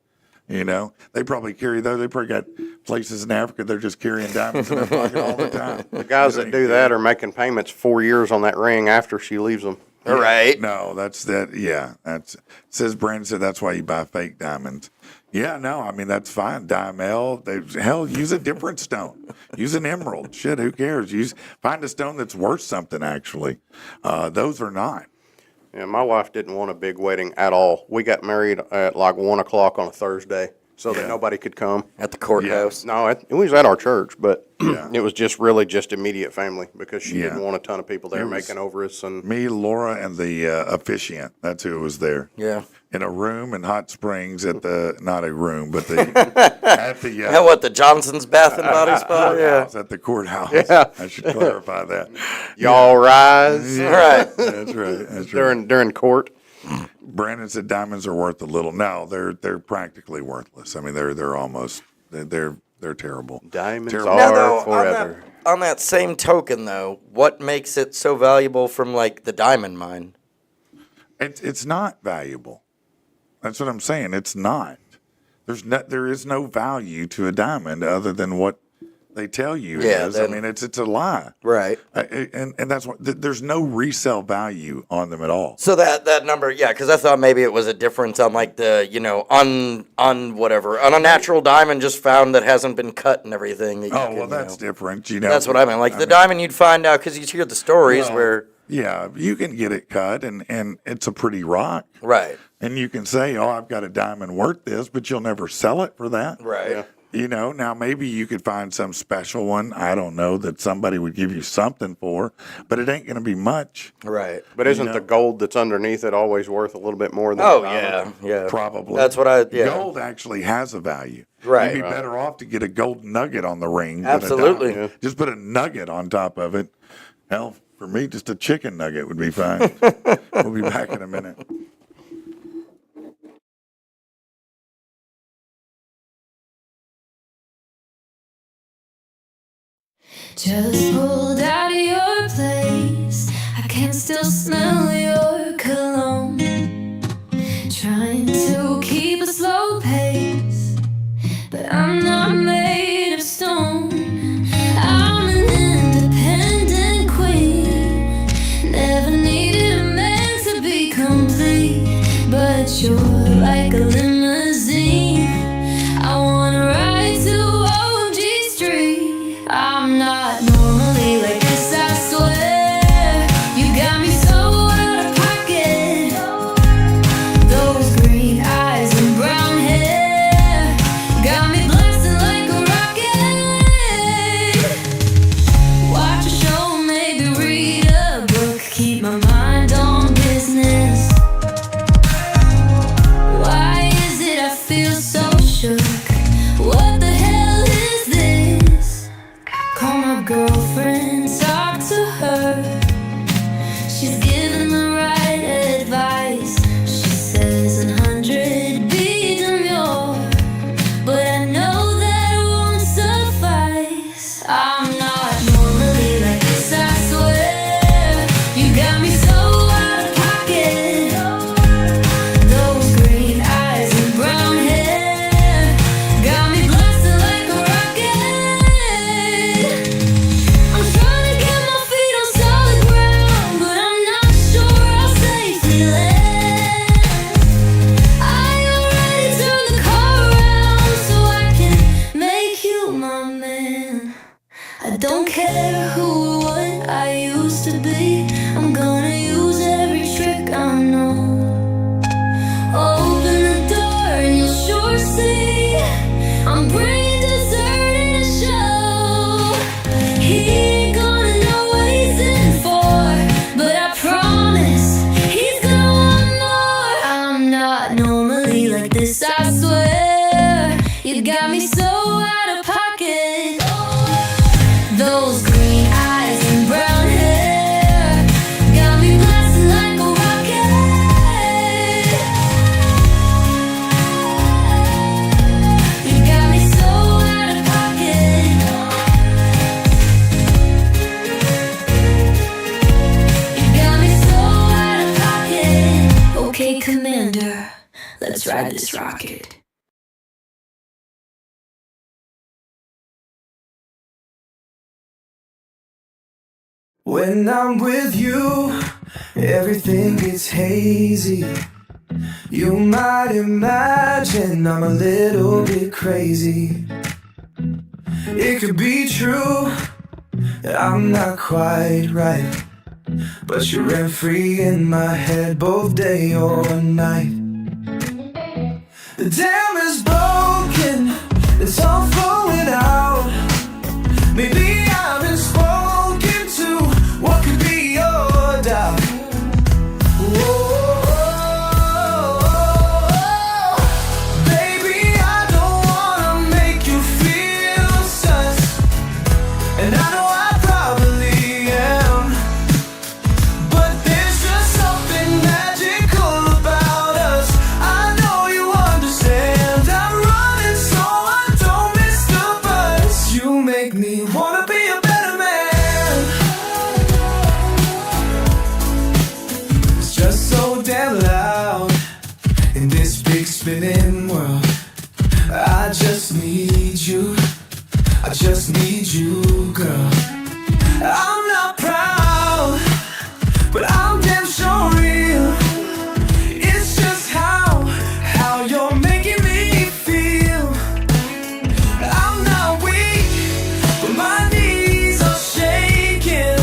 They probably carry those. They probably got places in Africa they're just carrying diamonds in their pocket all the time. The guys that do that are making payments 4 years on that ring after she leaves them. Right. No, that's that. Yeah, Brandon said that's why you buy fake diamonds. Yeah, no, I mean that's fine. Hell, use a different stone. Use an emerald. Shit, who cares? Find a stone that's worth something. Actually, those are not. Yeah, my wife didn't want a big wedding at all. We got married at like 1 o'clock on a Thursday, so that nobody could come. At the courthouse. No, it was at our church, but it was just really just immediate family because she didn't want a ton of people there making over us. And Me, Laura, and the officiant. That's who was there. Yeah. In a room in Hot Springs not a room, but at the What, the Johnson's Bath and Body Spa? Yeah. at the courthouse. Yeah. I should clarify that. y'all rise Right. That's right. That's right. during court. Brandon said diamonds are worth a little. No, they're practically worthless. I mean, they're almost they're terrible. Diamonds Terrible. are Now, though, forever. on that same token, though, what makes it so valuable from, like, the diamond mine? It's not valuable. That's what I'm saying. It's not. There is no value to a diamond other than what they tell you it is. I mean, it's a lie. Right. And that's what there's no resale value on them at all. So that number, yeah, because I thought maybe it was a difference on, like, the, on a natural diamond just found that hasn't been cut and everything. That's different. That's what I mean. Like, the diamond you'd find out, because you hear the stories where. Yeah, you can get it cut, and it's a pretty rock. Right. And you can say, I've got a diamond worth this, but you'll never sell it for that. Right. Yeah. Now maybe you could find some special one, I don't know, that somebody would give you something for, but it ain't going to be much. Right. But isn't the gold that's underneath it always worth a little bit more than Oh, the diamond? yeah. Probably. That's what Gold actually has a value. Right. You'd be better off to get a gold nugget on the ring Absolutely. than a diamond. Just put a nugget on top of it. Hell, for me, just a chicken nugget would be fine. We'll be back in a minute. Just pulled out of your place. I can still smell your cologne. Trying to keep a slow pace, but I'm not made of stone. I'm an independent queen. Never needed a man to be complete, but you're like a limousine. I wanna ride to OG Street. I'm not normally like this, I swear. You got me so out Let's ride this rocket. When I'm with you, everything gets hazy. You might imagine I'm a little bit crazy. It could be true that I'm not quite right, but you're rent free in my head both day or night. The dam is broken, it's all flowing out. Maybe I've been spoken to, what could be your doubt? Baby, I don't wanna make you feel sus, and I know I probably am, but there's just something magical about us. I know you understand. I'm running so I don't miss the bus. You make me wanna be a better man. It's just so damn loud in this big spinning world. I just need you. I just need you, girl. I'm not proud, but I'm damn sure real. It's just how you're making me feel. I'm not weak, but my knees are shaking.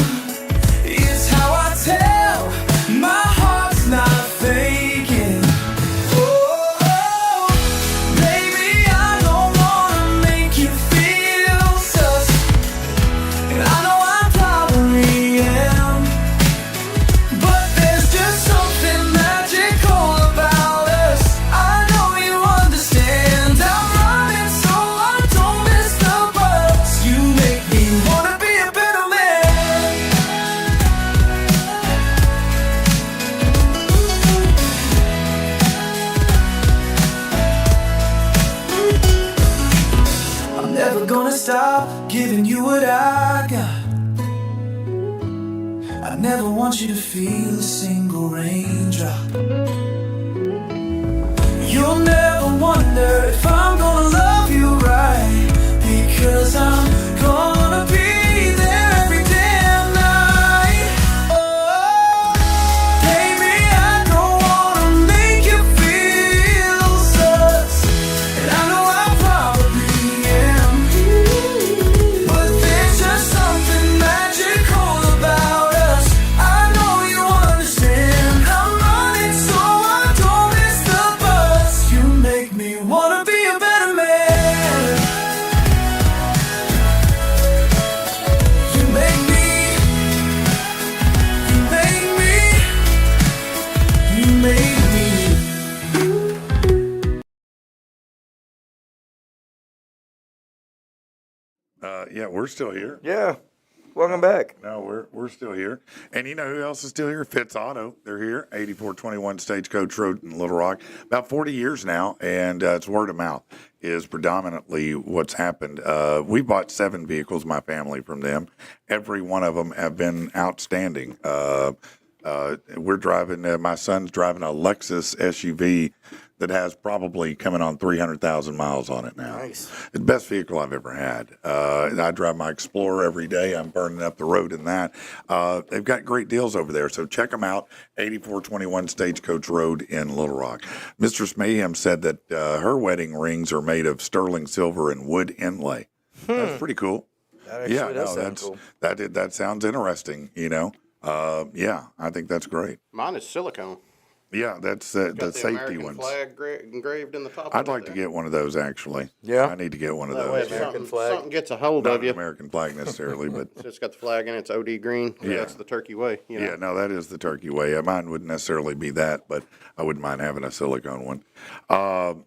It's how I tell my heart's not faking. Oh, baby, I don't wanna make you feel sus, and I know I probably am, but there's just something magical about us. I know you understand. I'm running so I don't miss the bus. You make me wanna be a better man. I'm never gonna stop giving you what I got. I never want you to feel a single raindrop. You'll never wonder if I'm gonna love you right, because I'm gonna be there every damn night. Oh, baby, I don't wanna make you feel sus, and I know I probably am, but there's just something magical about us. I know you understand. I'm running so I don't miss the bus. You make me wanna be a better man. You make me, you make me, you make me. Yeah, we're still here. Yeah. Welcome back. No, we're still here. And you know who else is still here? Fitz Auto. They're here, 8421 Stagecoach Road in Little Rock. About 40 years now, and it's word of mouth is predominantly what's happened. We bought 7 vehicles, my family, from them. Every one of them have been outstanding. We're driving, my son's driving a Lexus SUV that has probably coming on 300,000 miles on it now. Nice. The best vehicle I've ever had. I drive my Explorer every day. I'm burning up the road in that. They've got great deals over there, so check them out, 8421 Stagecoach Road in Little Rock. Mistress Mayhem said that her wedding rings are made of sterling silver and wood inlay. That's pretty cool. That actually does sound that's cool. that sounds interesting, you know. Yeah, I think that's great. Mine is silicone. Yeah, that's the Got the safety American ones. flag engraved in the top. I'd of like it to there. get one of those, actually. Yeah? I need to get one of That way those. if American something, flag. something gets a hold Not of an you. American flag necessarily, but It's got the flag in it. It's OD green. Yeah. That's the turkey way. You know? yeah, no, that is the turkey way. Mine wouldn't necessarily be that, but I wouldn't mind having a silicone one.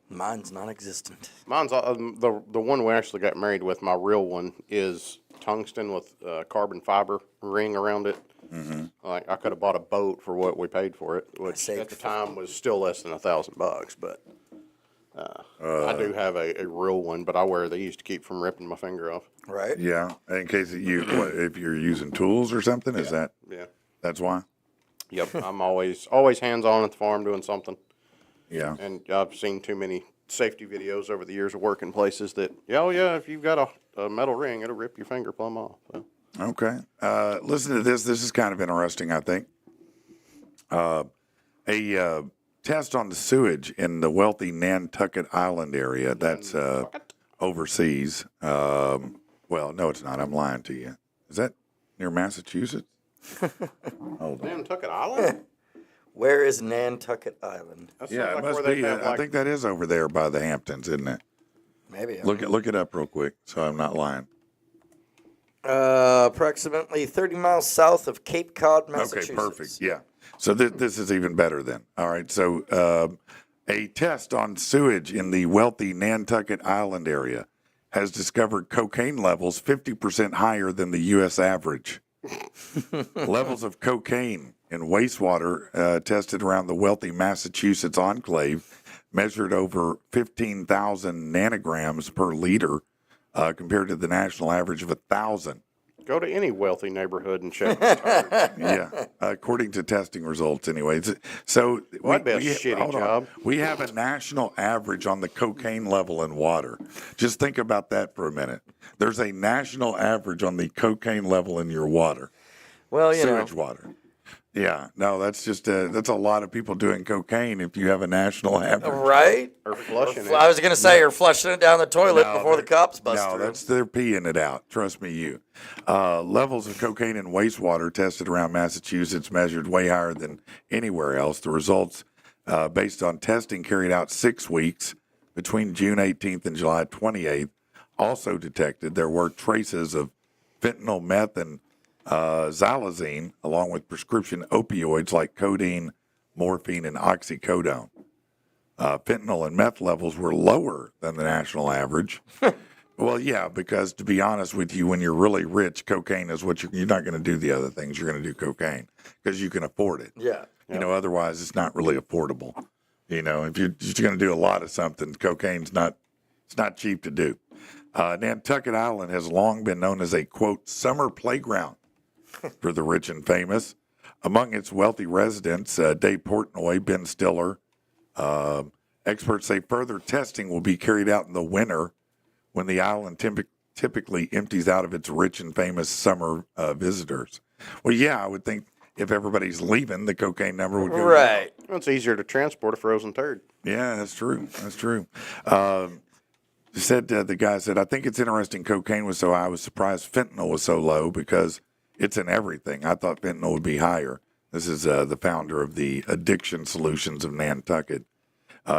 Mine's non-existent. Mine's the one we actually got married with. My real one is tungsten with carbon fiber ring around it. Mm-hmm. Like I could have bought a boat for what we paid for it, which saved at the time was still less than $1,000. But I do have a real one, but I wear these to keep from ripping my finger off. Right? Yeah, in case if you're using tools or something, is Yeah. that's why? Yep. I'm always hands on at the farm doing something. Yeah. And I've seen too many safety videos over the years of working places that, if you've got a metal ring, it'll rip your finger plumb off. So. Okay. Listen to this. This is kind of interesting, I think. A test on the sewage in the wealthy Nantucket Island area. That's overseas. Well, no, it's not. I'm lying to you. Is that near Massachusetts? Hold on. Nantucket Island? Where is Nantucket Island? That Yeah, sounds it like must where they be. have, I think that is over there by the Hamptons, isn't it? Maybe. Look it up real quick, so I'm not lying. Approximately 30 miles south of Cape Cod, Massachusetts. Okay, perfect. Yeah. So this is even better then. All right. So a test on sewage in the wealthy Nantucket Island area has discovered cocaine levels 50% higher than the U.S. average. Levels of cocaine in wastewater tested around the wealthy Massachusetts enclave measured over 15,000 nanograms per liter compared to the national average of 1,000. Go to any wealthy neighborhood and check the turds. Yeah, according to testing results, anyways. So Well, that'd be a shitty hold on. job. We have a national average on the cocaine level in water. Just think about that for a minute. There's a national average on the cocaine level in your water, Well, sewage water. Yeah, no, that's just that's a lot of people doing cocaine. If you have a national average, right? Or flushing it. I was going to say you're flushing it down the toilet before the cops bust No, through. they're peeing it out. Trust me, you. Levels of cocaine in wastewater tested around Massachusetts measured way higher than anywhere else. The results, based on testing carried out 6 weeks between June 18th and July 28th, also detected there were traces of fentanyl, meth, and xylazine, along with prescription opioids like codeine, morphine, and oxycodone. Fentanyl and meth levels were lower than the national average. Well, yeah, because to be honest with you, when you're really rich, cocaine is what you're not going to do the other things. You're going to do cocaine because you can afford it. Yeah. You know, otherwise it's not really affordable. You know, if you're going to do a lot of something, cocaine's not, it's not cheap to do. Nantucket Island has long been known as a, quote, summer playground for the rich and famous. Among its wealthy residents, Dave Portnoy, Ben Stiller, experts say further testing will be carried out in the winter when the island typically empties out of its rich and famous summer visitors. Well, yeah, I would think if everybody's leaving, the cocaine number would go down. Right. Well, it's easier to transport a frozen turd. Yeah, that's true. That's true. The guy said, I think it's interesting cocaine was so high. I was surprised fentanyl was so low because it's in everything. I thought fentanyl would be higher. This is the founder of the Addiction Solutions of Nantucket.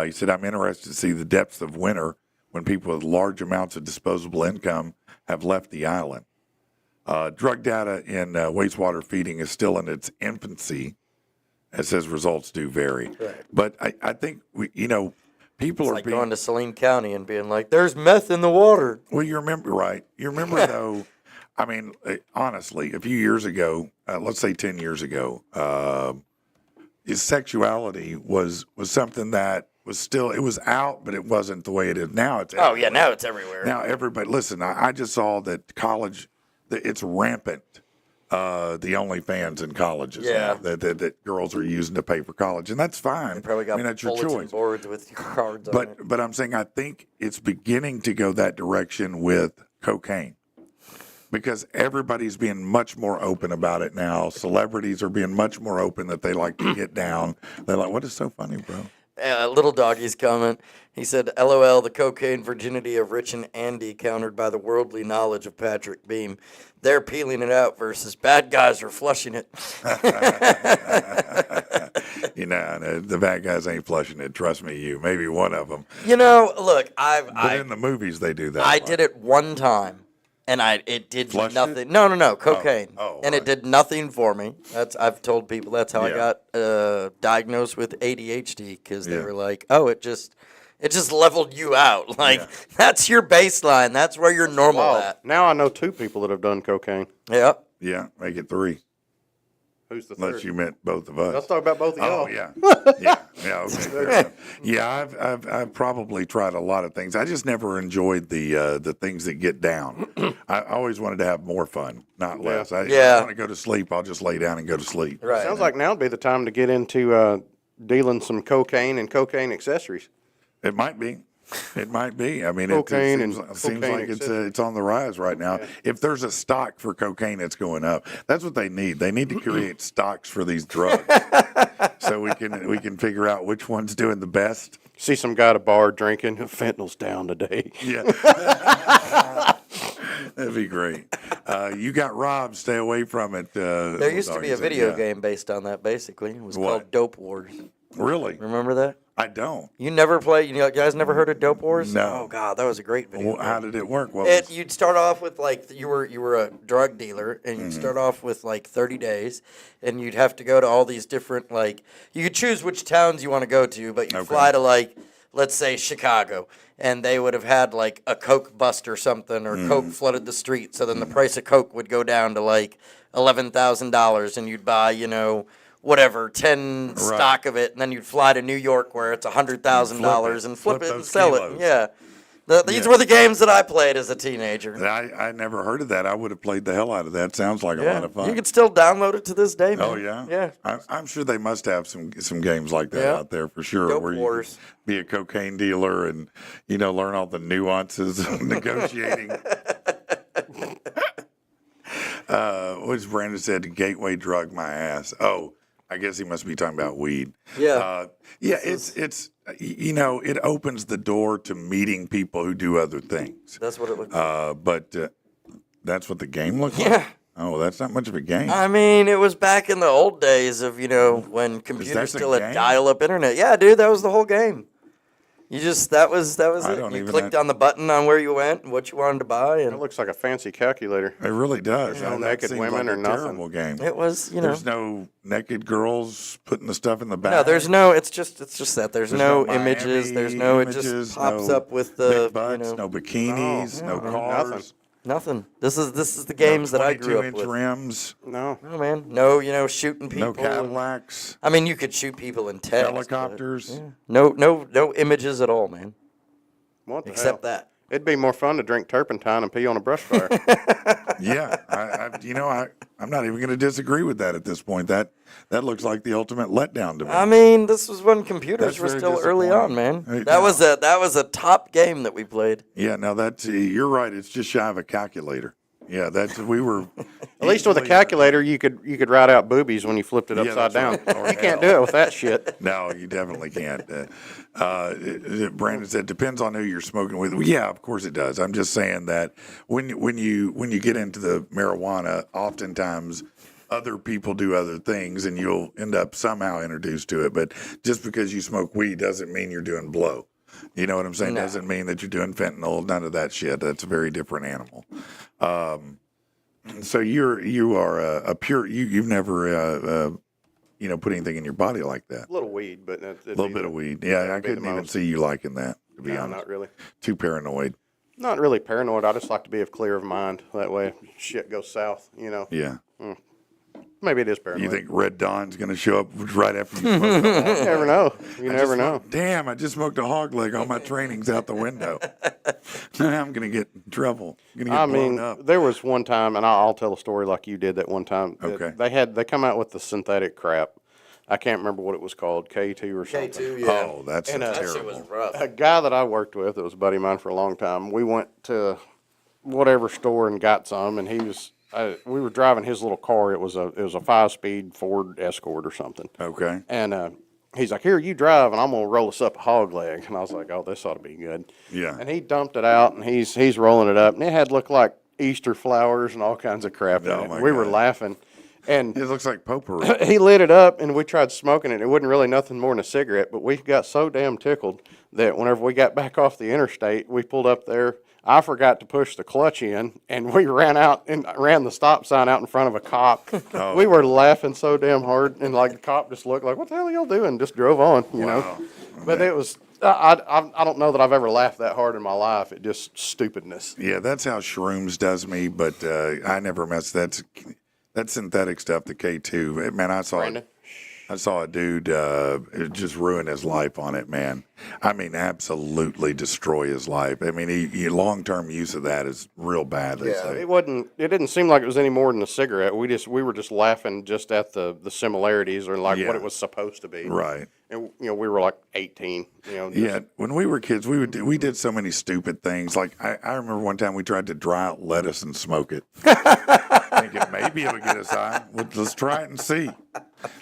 He said, I'm interested to see the depths of winter when people with large amounts of disposable income have left the island. Drug data in wastewater feeding is still in its infancy. It says results do vary. Right. But I think, people It's are like being... going to Saline County and being like, there's meth in the water. Well, you remember, right? You remember, though, I mean, honestly, a few years ago, let's say 10 years ago, his sexuality was something that was still, it was out, but it wasn't the way it is now. It's Oh, yeah, now it's everywhere. now everybody, listen, I just saw that college, it's rampant, the OnlyFans in colleges Yeah. now, that girls are using to pay for college, and that's fine. They probably got I mean, that's your bulletin choice. boards with your cards on it. But I'm saying I think it's beginning to go that direction with cocaine because everybody's being much more open about it now. Celebrities are being much more open that they like to get down. They're like, what is so funny, bro? Little Doggy's comment. He said, LOL, the cocaine virginity of Rich and Andy countered by the worldly knowledge of Patrick Beam. They're peeling it out versus bad guys are flushing it. The bad guys ain't flushing it. Trust me, maybe one of them. Look, But in the movies, they do that. I did it one time, and it did Flushed nothing. it? No, cocaine. Oh, and it right. did nothing for me. I've told people that's how I Yeah. got diagnosed with ADHD because they Yeah. were like, "Oh, it just leveled you out. Like that's your baseline. That's where you're normal Oh, at." now I know 2 people that have done cocaine. Yeah. Yeah, make it 3. Who's the Unless third? you meant both of us. Let's talk about both of y'all. Oh yeah, yeah. Okay, fair enough. Yeah, I've probably tried a lot of things. I just never enjoyed the things that get down. I always wanted to have more fun, not less. If Yeah. I want to go to sleep, I'll just lay down and go to sleep. Right. Sounds like now would be the time to get into dealing some cocaine and cocaine accessories. It might be. It might be. I mean, Cocaine it and seems cocaine like accessories. it's on the rise right now. If there's a stock for cocaine, it's going up. That's what they need. They need to create stocks for these drugs, so we can figure out which one's doing the best. See some guy at a bar drinking, fentanyl's down today. Yeah, that'd be great. You got robbed. Stay away from it. There used to be a video game based on that. Basically, it was called Dope Wars. Really? Remember that? I don't. You never played? You guys never heard of Dope Wars? No. Oh God, that was a great video. Well, how did it work? You'd start off with like you were a drug dealer, and you'd start off with like 30 days, and you'd have to go to all these different like you could choose which towns you want to go to, but you'd fly to like let's say Chicago, and they would have had like a Coke bust or something, or Coke flooded the street, so then the price of Coke would go down to like $11,000, and you'd buy whatever, 10 stock of it, and then you'd fly to New York where it's $100,000 and flip it and sell kilos. it. Yeah. These were the games that I played as a teenager. I never heard of that. I would have played the hell out of that. Sounds like a lot of fun. You can still download it to this day, man. Oh yeah, Yeah. I'm sure they must have some games like that out there for sure, Dope where you Wars. can be a cocaine dealer and learn all the nuances of negotiating. What's Brandon said? Gateway drug my ass. Oh, I guess he must be talking about weed. Yeah. It's it opens the door to meeting people who do other things. That's what it looks like. But that's what the game looks like. Yeah. Oh, that's not much of a game. I mean, it was back in the old days of, when computers the still had game? dial-up internet. Yeah, dude, that was the whole game. You just, that was it. You clicked on the button on where you went and what you wanted to buy. It And looks like a fancy calculator. It really does. No That naked seems women like or a nothing. terrible game. it was, There's no naked girls putting the stuff in the back. No, there's no, it's just that. There's no no images. Miami There's no, it images, just pops no up with the, big butts, no bikinis, no cars, nothing. nothing. This is the games that I grew up 22-inch with. rims, No. No, man. No, shooting people. no Cadillacs, I mean, you could shoot people in text. but, helicopters. yeah. No images at all, man. What the Except hell? that. It'd be more fun to drink turpentine and pee on a brush fire. Yeah, I'm not even going to disagree with that at this point. That looks like the ultimate letdown to me. I mean, this was when computers That's were very still early on, man. Hey, That was a top game that we played. Yeah, no, you're right. It's just shy of a calculator. Yeah, we were. At least with a calculator, you could write out boobies when you flipped it Yeah, upside that's down. right. Or You can't hell. do it with that shit. No, you definitely can't. Brandon said depends on who you're smoking with. Well, yeah, of course it does. I'm just saying that when you get into the marijuana, oftentimes other people do other things, and you'll end up somehow introduced to it. But just because you smoke weed doesn't mean you're doing blow. You know what I'm saying? No. Doesn't mean that you're doing fentanyl. None of that shit. That's a very different animal. So you are a pure. You've never put anything in your body like that. A little weed, but a A little bit of weed. Yeah, I that'd be the couldn't even most. see you liking that, to be No, honest. not really. Too paranoid. Not really paranoid. I just like to be of clear of mind. That way, shit goes south. Yeah. Maybe it is paranoid. You think Red Dawn's going to show up right after you smoke a hog? You never know. You never know. Damn, I just smoked a hog leg. All my training's out the window. Now I'm going to get in trouble. I'm going to get I blown mean, up. there was one time, and I'll tell a story like you did that one time. Okay. They come out with the synthetic crap. I can't remember what it was called, K2 or something. K2, yeah. Oh, that's And, That shit terrible. was rough. A guy that I worked with, that was a buddy of mine for a long time, we went to whatever store and got some, and we were driving his little car. It was a 5-speed Ford Escort or something. Okay. And he's like, "Here, you drive, and I'm gonna roll us up a hog leg." And I was like, "Oh, this ought to be good." Yeah. And he dumped it out, and he's rolling it up, and it had looked like Easter flowers and all kinds of crap in Oh, it. my We were God. laughing, and It looks like potpourri. he lit it up, and we tried smoking it. It wasn't really nothing more than a cigarette, but we got so damn tickled that whenever we got back off the interstate, we pulled up there. I forgot to push the clutch in, and we ran out and ran the stop sign out in front of a cop. Oh. We were laughing so damn hard, and like the cop just looked like, "What the hell are y'all doing?" Just drove on, you know. Wow. But it was. I don't know that I've ever laughed that hard in my life at just stupidness. Yeah, that's how shrooms does me, but I never mess. That's synthetic stuff, the K2. Man, I saw Brandon? I saw a dude just ruin his life on it, man. I mean, absolutely destroy his life. I mean, he long-term use of that is real bad. They say. It didn't seem like it was any more than a cigarette. We were just laughing just at the similarities or like Yeah. what it was supposed to be. Right. And we were like 18. Yeah, when we were kids, we did so many stupid things. Like I remember one time we tried to dry out lettuce and smoke it, thinking maybe it'll get us high. Well, let's try it and see.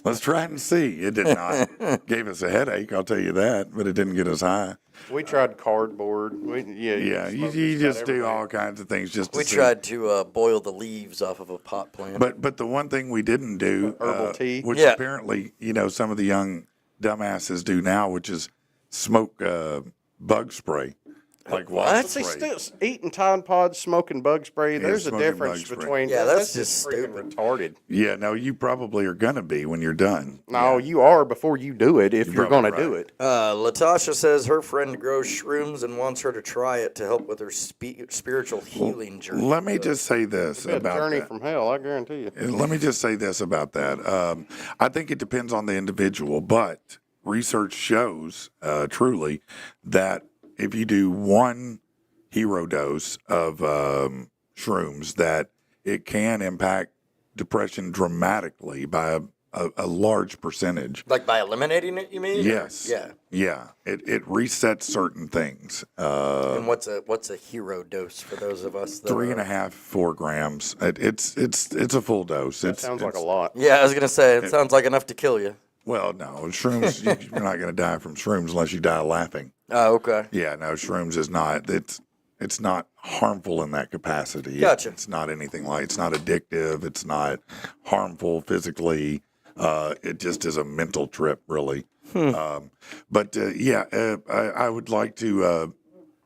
Let's try it and see. It did not. Gave us a headache, I'll tell you that, but it didn't get us high. We tried cardboard. Yeah, you just do all kinds of things just to We see. tried to boil the leaves off of a pot plant. But the one thing we didn't do, Herbal tea. which Yeah. apparently some of the young dumbasses do now, which is smoke bug spray, like wasp See, spray. still eating Tide Pods, smoking bug spray. There's a smoking difference bug spray. between. Yeah, that's just just freaking stupid. retarded. Yeah, no, you probably are gonna be when you're done. No, you are before you do it if you're probably going to do right. it. Latasha says her friend grows shrooms and wants her to try it to help with her spiritual healing journey. Let me just say this It's a about journey that. from hell, I guarantee you. Let me just say this about that. I think it depends on the individual, but research shows truly that if you do one hero dose of shrooms, that it can impact depression dramatically by a large percentage. Like by eliminating it, you mean? Yes. Yeah. Yeah. It resets certain things. And what's a hero dose for those of us that 3.5, 4 grams. It's a full dose. That sounds like a lot. Yeah, I was gonna say it sounds like enough to kill you. Well, no, shrooms. You're not going to die from shrooms unless you die laughing. Oh, okay. Yeah, no, shrooms is not. It's not harmful in that capacity. Gotcha. It's not anything like. It's not addictive. It's not harmful physically. It just is a mental trip, really. I would like to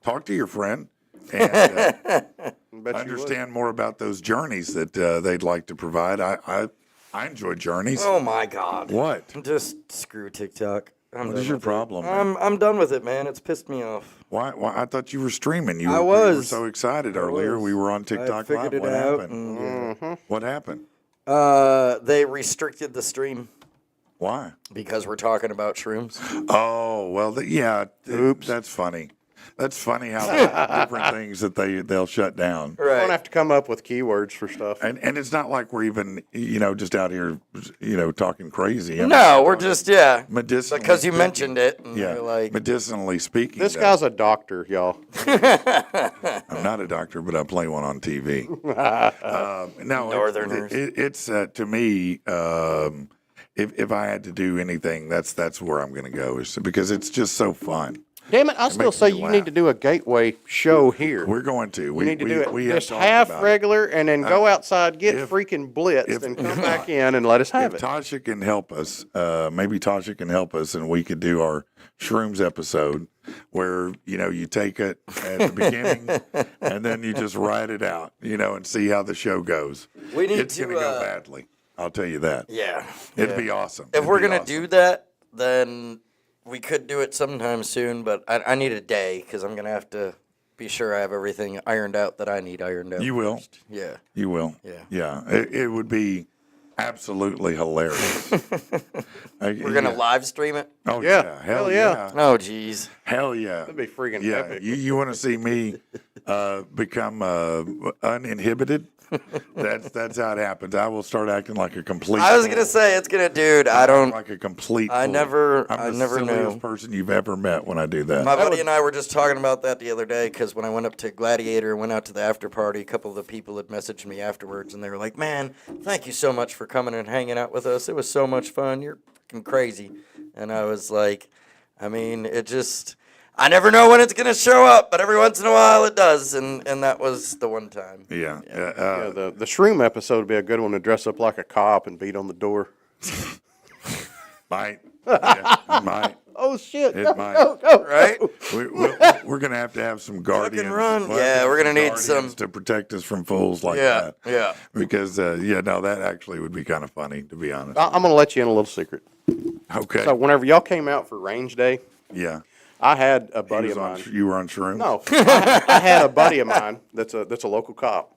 talk to your friend and Bet you would. understand more about those journeys that they'd like to provide. I enjoy journeys. Oh my God. What? Just screw TikTok. What is your problem? man? I'm done with it, man. It's pissed me off. Why? I thought you were streaming. You I were, you were was. so excited earlier. was. We were on I TikTok figured Live. it What out. happened? and, What happened? They restricted the stream Why? because we're talking about shrooms. Oh well, oops. That's funny. That's funny how different things that they'll shut down. You don't have to come up with keywords for stuff. And it's not like we're even just out here talking crazy. I mean, No, we're just medicinally because you speaking. mentioned it. And Yeah, you're like, medicinally speaking. This though, guy's a doctor, y'all. I'm not a doctor, but I play one on TV. No, Northerners. It's to me. If I had to do anything, that's where I'm going to go, is because it's just so fun. Damn it! I still makes say me you laugh. need to do a gateway show here. We're going to. We need to do it We have just talked half about it. regular, and then go outside, get if- freaking blitzed, if- and come back in and let us have If it. Tasha can help us, maybe Tasha can help us, and we could do our shrooms episode where you take it at the beginning and then you just write it out, and see how the show goes. We need it's to, going to go badly. I'll tell you that. yeah. It'd be awesome. If we're gonna do that, then we could do it sometime soon. But I need a day because I'm gonna have to be sure I have everything ironed out that I need ironed out. You will. Yeah. You will. Yeah. Yeah. It would be absolutely hilarious. We're gonna live stream it. Oh Yeah. yeah. Hell yeah. Oh, geez. Hell yeah. That'd be freaking Yeah, epic. you want to see me become uninhibited? That's how it happens. I will start acting like a complete. I was fool. gonna say it's gonna, dude. I don't. like a complete. I fool. never I'm the never silliest knew. person you've ever met when I do that. My buddy and I were just talking about that the other day because when I went up to Gladiator and went out to the after party, a couple of the people had messaged me afterwards and they were like, "Man, thank you so much for coming and hanging out with us. It was so much fun. You're fucking crazy." And I was like, I mean, it just. I never know when it's gonna show up, but every once in a while it does, and that was the one time. Yeah. Yeah, the shroom episode would be a good one to dress up like a cop and beat on the door. Might. Yeah, it might. Oh shit! It Go, might. go, go. Right? We're gonna have to have some guardians. run. We'll have Yeah, to have we're gonna some need guardians some- to protect us from fools like Yeah, that. yeah. Because that actually would be kind of funny, to be honest. I'm gonna let you in a little secret. Okay. So whenever y'all came out for range day, yeah. I had a He buddy was of on, mine. you were on shrooms? No, I had a buddy of mine that's a local cop,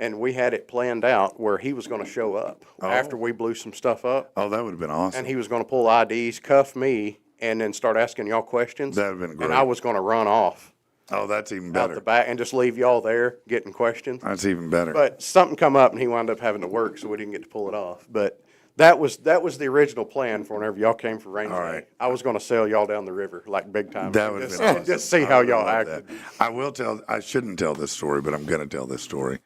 And we had it planned out where he was going to show up after we blew some stuff up. Oh, that would have been awesome. And he was going to pull IDs, cuff me, and then start asking y'all questions. That would have been great. And I was going to run off Oh, that's even out better. the back and just leave y'all there getting questions. That's even better. But something come up and he wound up having to work, so we didn't get to pull it off. But that was the original plan for whenever y'all came for Ranger All Day. right. I was going to sail y'all down the river like big time. That would have Just- been awesome. Just see I how would've y'all loved acted. that. I will tell. I shouldn't tell this story, but I'm going to tell this story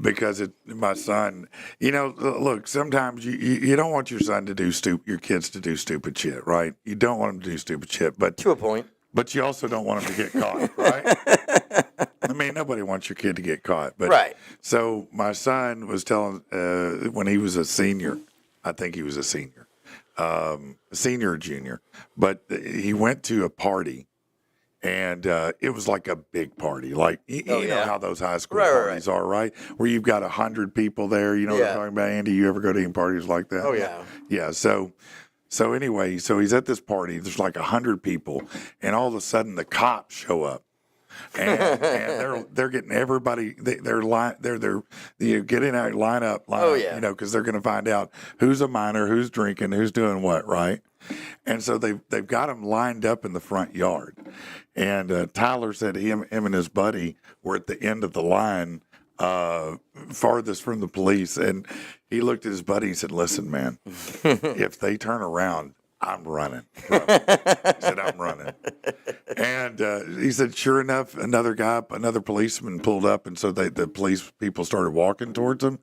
because my son. You know, look. Sometimes you don't want your son to do your kids to do stupid shit, right? You don't want them to do stupid shit, but To a point. But you also don't want them to get caught, right? I mean, nobody wants your kid to get caught, but Right. So my son was telling when he was a senior. I think he was a senior. Senior or junior, but he went to a party, and it was like a big party, like you know yeah. how those high school Right, right, parties are, right? Where you've got 100 people there. You know what Yeah. I'm talking about, Andy? You ever go to any parties like that? Oh, yeah. Yeah. So anyway, so he's at this party. There's like 100 people, and all of a sudden the cops show up. And they're getting everybody. They're getting out, line up, Oh, yeah. you know, because they're going to find out who's a minor, who's drinking, who's doing what, right? And so they've got them lined up in the front yard. And Tyler said him and his buddy were at the end of the line, farthest from the police, and he looked at his buddy and said, "Listen, man, if they turn around, I'm running." He said, "I'm running." And he said, sure enough, another policeman pulled up, and so the police people started walking towards him.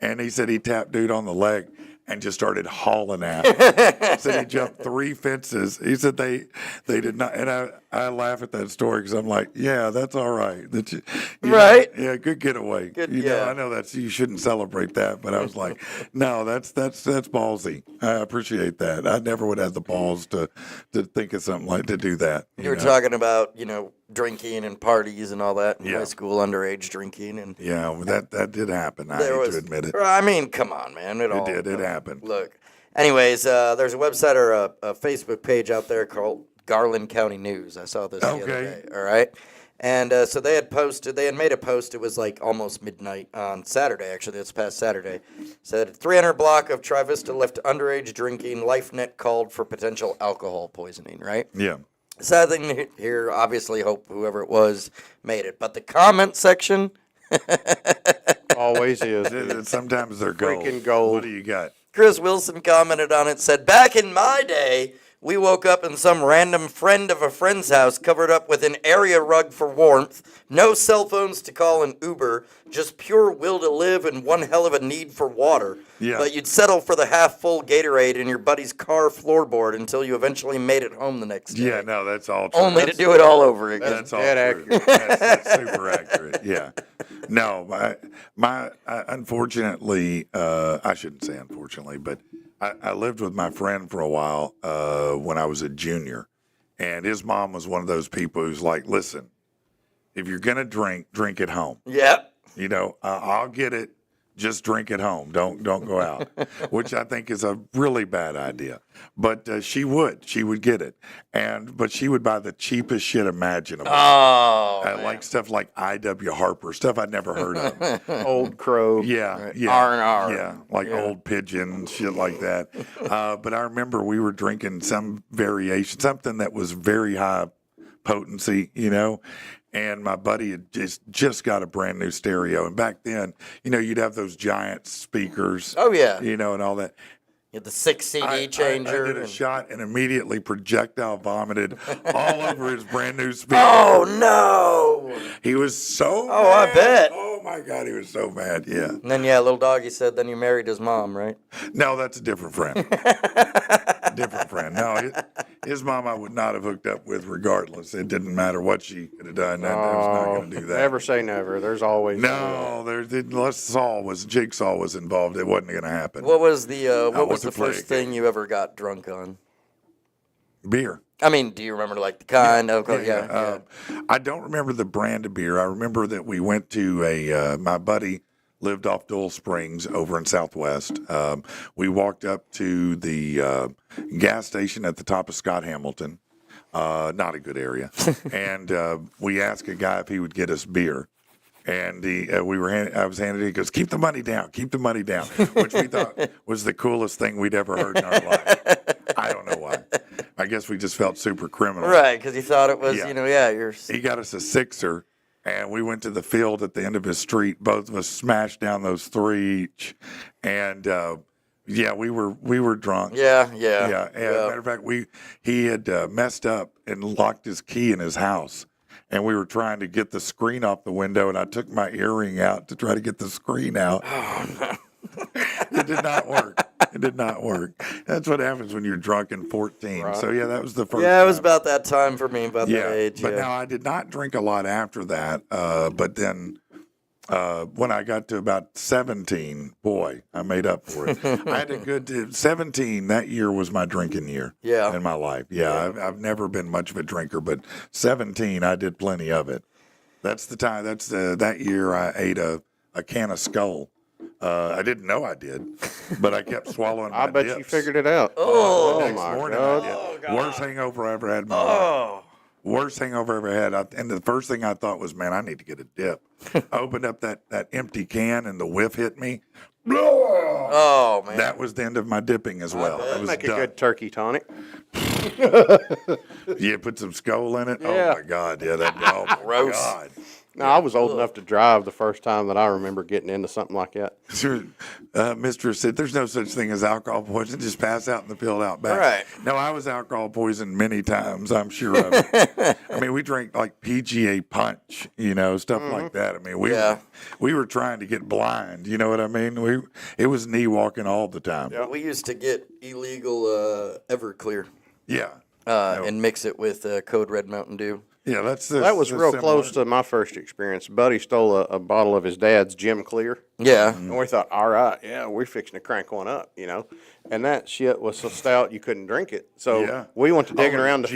And he said he tapped dude on the leg and just started hauling at him. Said he jumped 3 fences. He said they did not. And I laugh at that story because I'm like, yeah, that's all right. That you Right. know, yeah, good getaway. Good- you know, yeah. I know you shouldn't celebrate that, but I was like, no, that's ballsy. I appreciate that. I never would have the balls to think of something like to do that. You were know? talking about, drinking and parties and all that in Yeah. high school, underage drinking. And Yeah, well, that did happen. I hate to admit it. I mean, come on, man. It did. It happened. Look. Anyways, there's a website or a Facebook page out there called Garland County News. I saw this the other Okay. day. All right. And so they had made a post. It was like almost midnight on Saturday, actually. This past Saturday. Said 300 block of Trivista left underage drinking. LifeNet called for potential alcohol poisoning, right? Yeah. Sad thing here, obviously, hope whoever it was made it. But the comment section, Always is. Sometimes they're gold. Freaking gold. What do you got? Chris Wilson commented on it, said, back in my day, we woke up in some random friend of a friend's house covered up with an area rug for warmth, no cell phones to call an Uber, just pure will to live and one hell of a need for water. Yeah. But you'd settle for the half-full Gatorade in your buddy's car floorboard until you eventually made it home the next day. Yeah, no, that's all true. Only to do it all over again. That's all dead true. That's super accurate. Yeah. No, unfortunately, I shouldn't say unfortunately, but I lived with my friend for a while when I was a junior, and his mom was one of those people who's like, listen, if you're going to drink at home. Yep. You know, I'll get it. Just drink at home. Don't go out, which I think is a really bad idea. But she would get it, but she would buy the cheapest shit imaginable. Oh, Like stuff like I.W. Harper, stuff I'd never heard of. Old Crow. Yeah, R&R. yeah, like Old Pigeon, shit like that. But I remember we were drinking some variation, something that was very high potency, you know. And my buddy had just got a brand new stereo. And back then, you know, you'd have those giant speakers. Oh, yeah. You know, and all that. You had the 6 CD changer. I did a and- shot and immediately projectile vomited all over his brand new speaker. Oh, no. He was so Oh, I mad. bet. Oh, my God, he was so mad, yeah. And then, little doggy said, then you married his mom, right? No, that's a different friend. Different friend. No, his mom I would not have hooked up with regardless. It didn't matter what she could have done. I was not going to do that. Never say never. There's always No, unless Jigsaw was involved, it wasn't going to happen. What was the what's the first play thing you ever got drunk on? Beer. I mean, do you remember like the kind? Yeah. I don't remember the brand of beer. I remember that we went to my buddy lived off Dole Springs over in Southwest. We walked up to the gas station at the top of Scott Hamilton. Not a good area. And we asked a guy if he would get us beer. And I was handed it. He goes, keep the money down, which we thought was the coolest thing we'd ever heard in our life. I don't know why. I guess we just felt super criminal. Right, because you thought it was, Yeah. you're. He got us a sixer, and we went to the field at the end of his street. Both of us smashed down those 3 each, and we were drunk. Yeah. Yeah. And matter of fact, he had messed up and locked his key in his house. And we were trying to get the screen off the window, and I took my earring out to try to get the screen out. Oh, no. It did not work. It did not work. That's what happens when you're drunk and 14. Right. So, yeah, that was the first Yeah, it was time. about that time for me, about that age. But yeah. now I did not drink a lot after that. But then when I got to about 17, boy, I made up for it. I had a good 17. That year was my drinking year. Yeah. In my life. Yeah, I've never been much of a drinker, but 17, I did plenty of it. That's the time. That year I ate a can of Skull. I didn't know I did, but I kept swallowing my I bet dips. you figured it out. The next my morning God. I did. Worst hangover I ever had in my life. Worst hangover I ever had. And the first thing I thought was, man, I need to get a dip. I opened up that empty can, and the whiff hit me. Oh, man. That was the end of my dipping as well. It was Make a done. good turkey tonic. Yeah, put some Skull in it. Yeah. Oh my God, yeah, oh my Gross. God. Now, I was old enough to drive the first time that I remember getting into something like that. Sure. Mistress said, there's no such thing as alcohol poisoning. Just pass out in the field out back. Right. No, I was alcohol poisoned many times. I'm sure of it. I mean, we drank like PGA punch, stuff like that. I mean, we were trying to get blind. You know what I mean? It was knee walking all the time. We used to get illegal Everclear Yeah. and mix it with Code Red Mountain Dew. Yeah, that's That was real similar. close to my first experience. Buddy stole a bottle of his dad's Jim Clear. Yeah. And we thought, all right, yeah, we're fixing to crank one up, And that shit was so stout you couldn't drink it. So we went to digging around to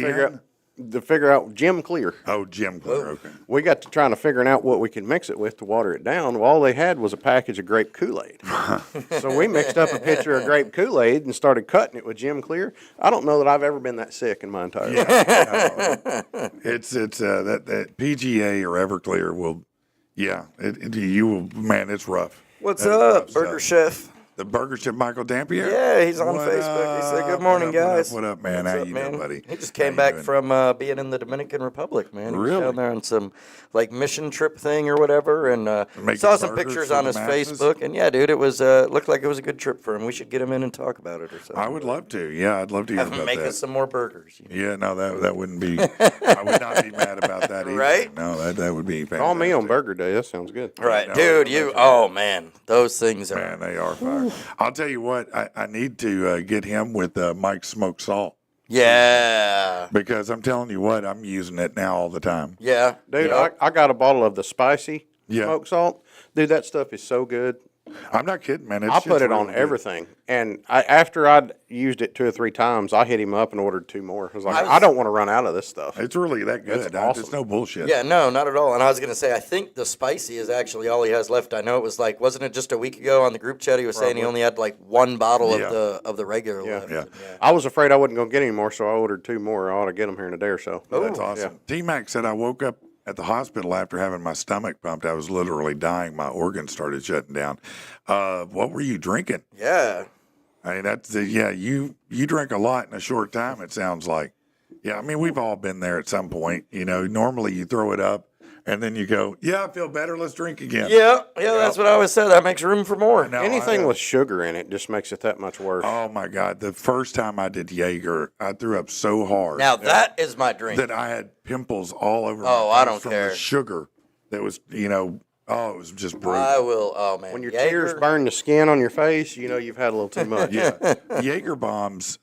figure out Jim Clear. Oh, Jim Clear. Okay. We got to trying to figuring out what we could mix it with to water it down. Well, all they had was a package of grape Kool-Aid. So we mixed up a pitcher of grape Kool-Aid and started cutting it with Jim Clear. I don't know that I've ever been that sick in my entire life. It's that PGA or Everclear will, you will, man, it's rough. What's That is up, rough Burger stuff. Chef? The Burger Chef Michael Dampier? Yeah, he's on What Facebook. He said, up? good morning, What up, guys. What up, man? What's How up, you man? doing, buddy? He just How came you back doing? from being in the Dominican Republic, man. He was Really? down there on some mission trip thing or whatever, and Making saw some burgers pictures for on the his masses? Facebook. And yeah, dude, it was looked like it was a good trip for him. We should get him in and talk about it or something. I would love to. Yeah, I'd love to hear have him about make that. us some more burgers. Yeah, no, that wouldn't be. I would not be mad about that either. Right? No, that would be fantastic. Call me on Burger Day. That sounds good. Right, no, dude. that's Oh man, those things are. Man, they are fire. I'll tell you what, I need to get him with Mike's smoked salt Yeah. because I'm telling you what, I'm using it now all the time. Yeah. Dude, Yeah. I got a bottle of the spicy Yeah. smoked salt. Dude, that stuff is so good. I'm not kidding, man. I put it on everything. And after I'd used it 2 or 3 times, I hit him up and ordered 2 more. I was like, I don't want to run out of this stuff. It's really that good. It's awesome. It's no bullshit. Yeah, no, not at all. And I was gonna say, I think the spicy is actually all he has left. I know it was like, wasn't it just a week ago on the group chat? He was saying he only had like 1 bottle Yeah. of the regular Yeah. left. Yeah. I was afraid I wasn't going to get any more, so I ordered 2 more. I ought to get them here in a day or so. That's awesome. T-Mac said I woke up at the hospital after having my stomach pumped. I was literally dying. My organs started shutting down. What were you drinking? Yeah. I mean, you drink a lot in a short time, it sounds like. Yeah, I mean, we've all been there at some point. Normally you throw it up and then you go, yeah, I feel better. Let's drink again. Yeah, that's what I always said. That makes room for more. Now, Anything with sugar in it just makes it that much worse. Oh, my God. The first time I did Jaeger, I threw up so hard. Now that is my drink. that I had pimples all over Oh, my I face don't from care. the sugar that was, it was just brutal. I will. Oh man, When your Jaeger, tears burn the skin on your face, you've had a little too much. Yeah, Jaeger bombs.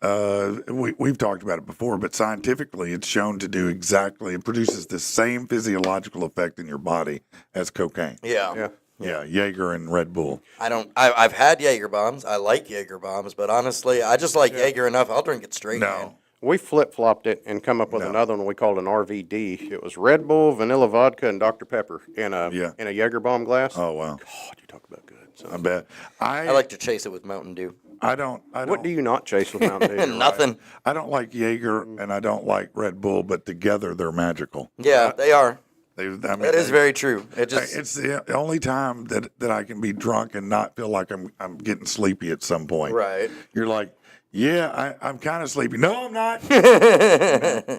We've talked about it before, but scientifically, it's shown to do exactly. It produces the same physiological effect in your body as cocaine. Yeah. Yeah, Jaeger and Red Bull. I've had Jaeger bombs. I like Jaeger bombs, but honestly, I just like Jaeger enough. I'll drink it straight. Man. No, We flip-flopped it and come up with another one we called an RVD. It was Red Bull, vanilla vodka, and Dr. Pepper in a Jaeger bomb glass. oh wow, God, you talk about good. So, I bet. I like to chase it with Mountain Dew. I don't. what do you not chase with Mountain Dew? Nothing. I don't like Jaeger and I don't like Red Bull, but together they're magical. Yeah, they are. That is very true. It's the only time that I can be drunk and not feel like I'm getting sleepy at some point. Right. You're like, yeah, I'm kind of sleepy. No, I'm not.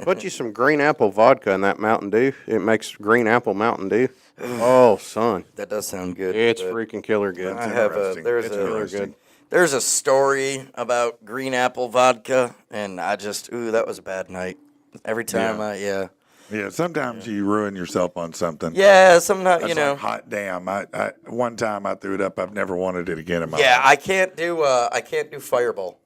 Put you some green apple vodka in that Mountain Dew. It makes green apple Mountain Dew. Oh, son. That does sound good. It's but freaking killer good. I have a interesting. there's It's a really good. there's a story about green apple vodka, and I just that was a bad night. Every time Yeah, sometimes you ruin yourself on something. sometimes That's like hot damn. I one time I threw it up. I've never wanted it again in my life. I can't do Fireball.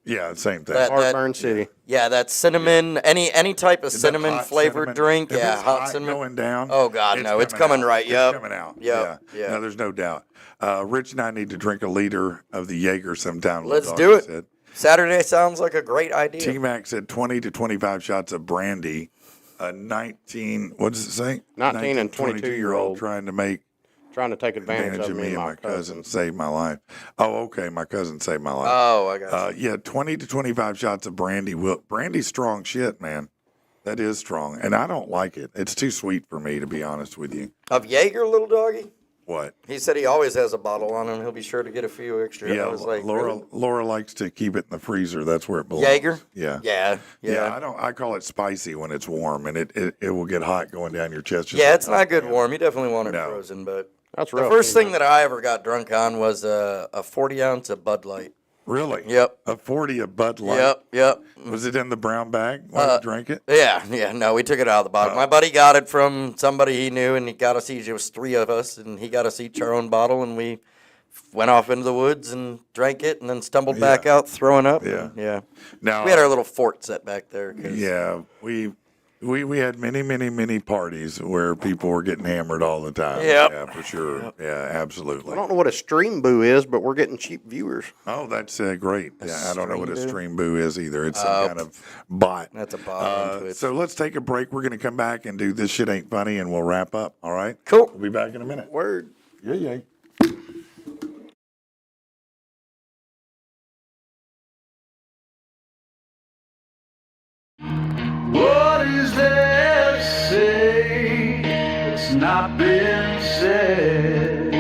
Yeah, same thing. Heartburn City. Yeah, that's cinnamon. Any type of Is that cinnamon hot flavored cinnamon? drink. If yeah, it's hot cinnamon going down. Oh God, no, it's coming out. right. It's Yep. coming out. Yep. Yeah. No, there's no doubt. Rich and I need to drink a liter of the Jaeger sometime. Let's Doggy do it. said. Saturday sounds like a great idea. T-Mac said 20 to 25 shots of brandy. 19, what does it say? 19 and 22-year-old trying to take advantage of me and my cousin saved my life. Oh, okay. My cousin saved my life. Oh, I got you. Yeah, 20 to 25 shots of brandy. Brandy's strong shit, man. That is strong. And I don't like it. It's too sweet for me, to be honest with you. Of Jaeger, little doggy? What? He said he always has a bottle on him. He'll be sure to get a few extra. Yeah, I was like, really? Laura likes to keep it in the freezer. That's where it belongs. Jaeger? Yeah. Yeah. I call it spicy when it's warm, and it will get hot going down your chest. Just Yeah, like it's not good hot warm. You definitely want it No. frozen, but That's the rough, first you thing that I ever got drunk on was a 40 ounce of Bud Light. Really? Yep. A 40 of Bud Light. Yep. Was it in the brown bag when you drank it? Yeah. No, we took it out of the bottle. My buddy got it from somebody he knew, and he got us each. It was three of us, and he got us each our own bottle, and we went off into the woods and drank it, and then stumbled back out throwing up. Yeah. Yeah. Now, We had our little fort set back there. 'Cause yeah, we had many parties where people were getting hammered all the time. Yep. Yeah, for sure. Yeah, absolutely. I don't know what a stream boo is, but we're getting cheap viewers. Oh, that's great. Yeah, I don't know what a stream boo? stream boo is either. It's some kind of bot. That's a bot on Twitch. So let's take a break. We're going to come back and do This Shit Ain't Funny, and we'll wrap up. All right? Cool. We'll be back in a minute. Word. Yeah. What is there to say? It's not been said.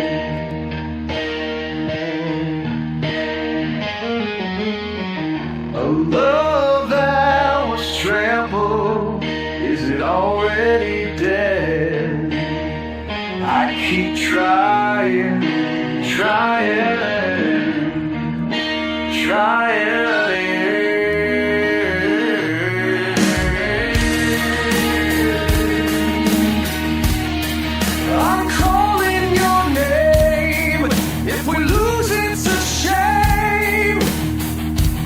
A love that was trampled, is it already dead? I keep trying. I'm calling your name. If we lose, it's a shame,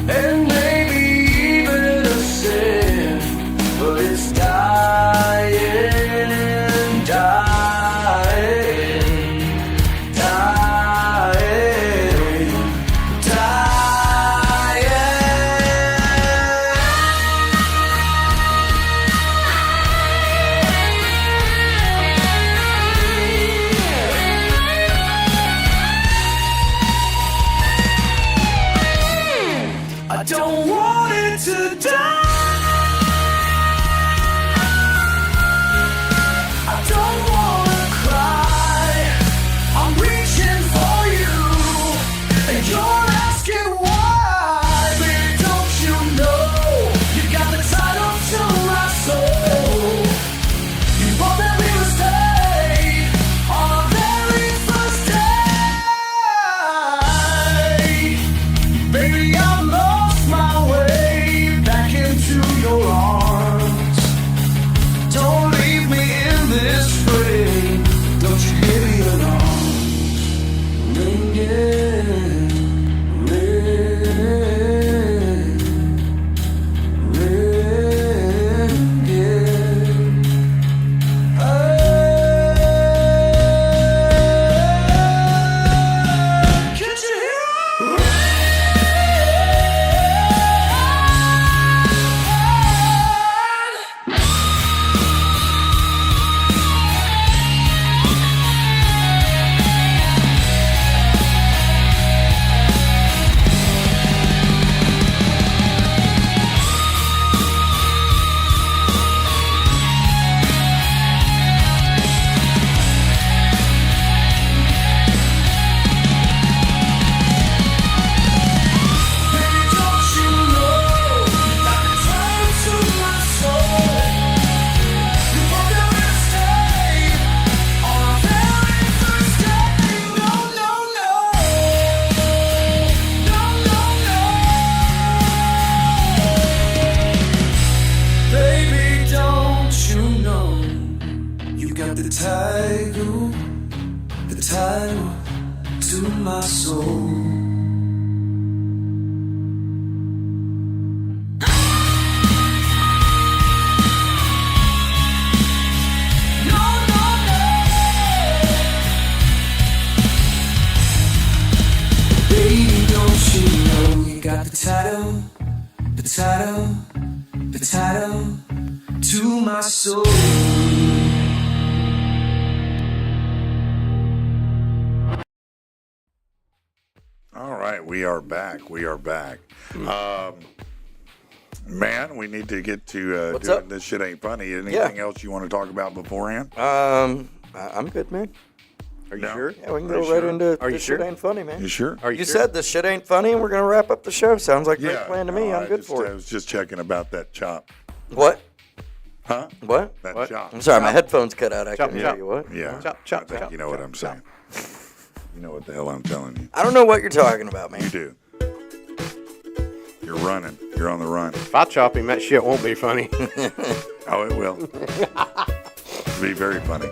and maybe even a sin. But it's dying. my soul. Baby, don't you know you got the title to my soul. All right, we are back. Man, we need to get to What's doing up? This Shit Ain't Funny. Anything else you want to talk about beforehand? I'm good, man. Are you No. sure? Yeah, we can Are go you right sure? into Are you this sure? shit ain't funny, man. You sure? Are You sure? said this shit ain't funny, and we're gonna wrap up the show. Sounds like a great plan to me. no, I'm good for I it. was just checking about that chop. What? Huh? What? That What? chop. I'm sorry, my headphones cut out. I Chop, couldn't chop. hear you. What? Yeah. Chop, chop, I think chop, you know what chop, I'm saying. You know what the hell I'm telling you. I don't know what you're talking about, man. You do. You're running. You're on the run. If I chop him, that shit won't be funny. Oh, it will. It'll be very funny.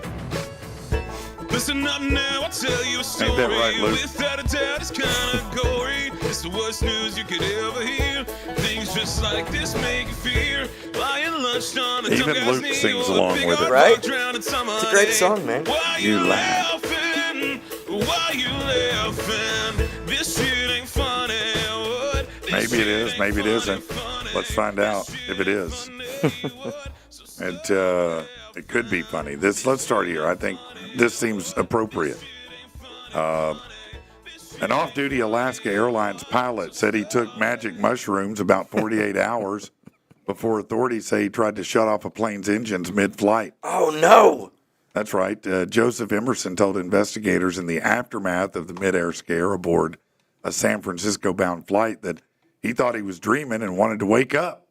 Listen up now, I'll tell you a story. that right, Luke? Without a doubt, it's kind of gory. It's the worst news you could ever hear. Things just like this make you fear. Buying lunch on a Even dumb Luke guy's sings knee or a along big with it. old Right? dog drowning some It's a great honey. song, man. Why You you laugh. laughing? Why you laughing? This shit ain't funny. What? This Maybe it shit is, ain't maybe it funny, isn't. funny. Let's find out if it is. It could be funny. Let's start here. I think this seems appropriate. An off-duty Alaska Airlines pilot said he took magic mushrooms about 48 hours before authorities say he tried to shut off a plane's engines mid-flight. Oh no! That's right. Joseph Emerson told investigators in the aftermath of the mid-air scare aboard a San Francisco-bound flight that he thought he was dreaming and wanted to wake up.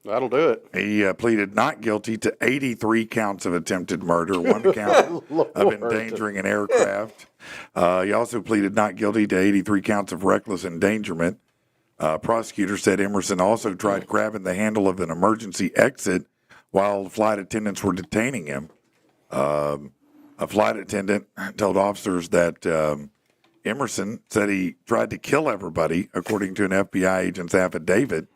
That'll do it. He pleaded not guilty to 83 counts of attempted murder, one count of endangering an aircraft. He also pleaded not guilty to 83 counts of reckless endangerment. Prosecutors said Emerson also tried grabbing the handle of an emergency exit while flight attendants were detaining him. A flight attendant told officers that Emerson said he tried to kill everybody, according to an FBI agent's affidavit.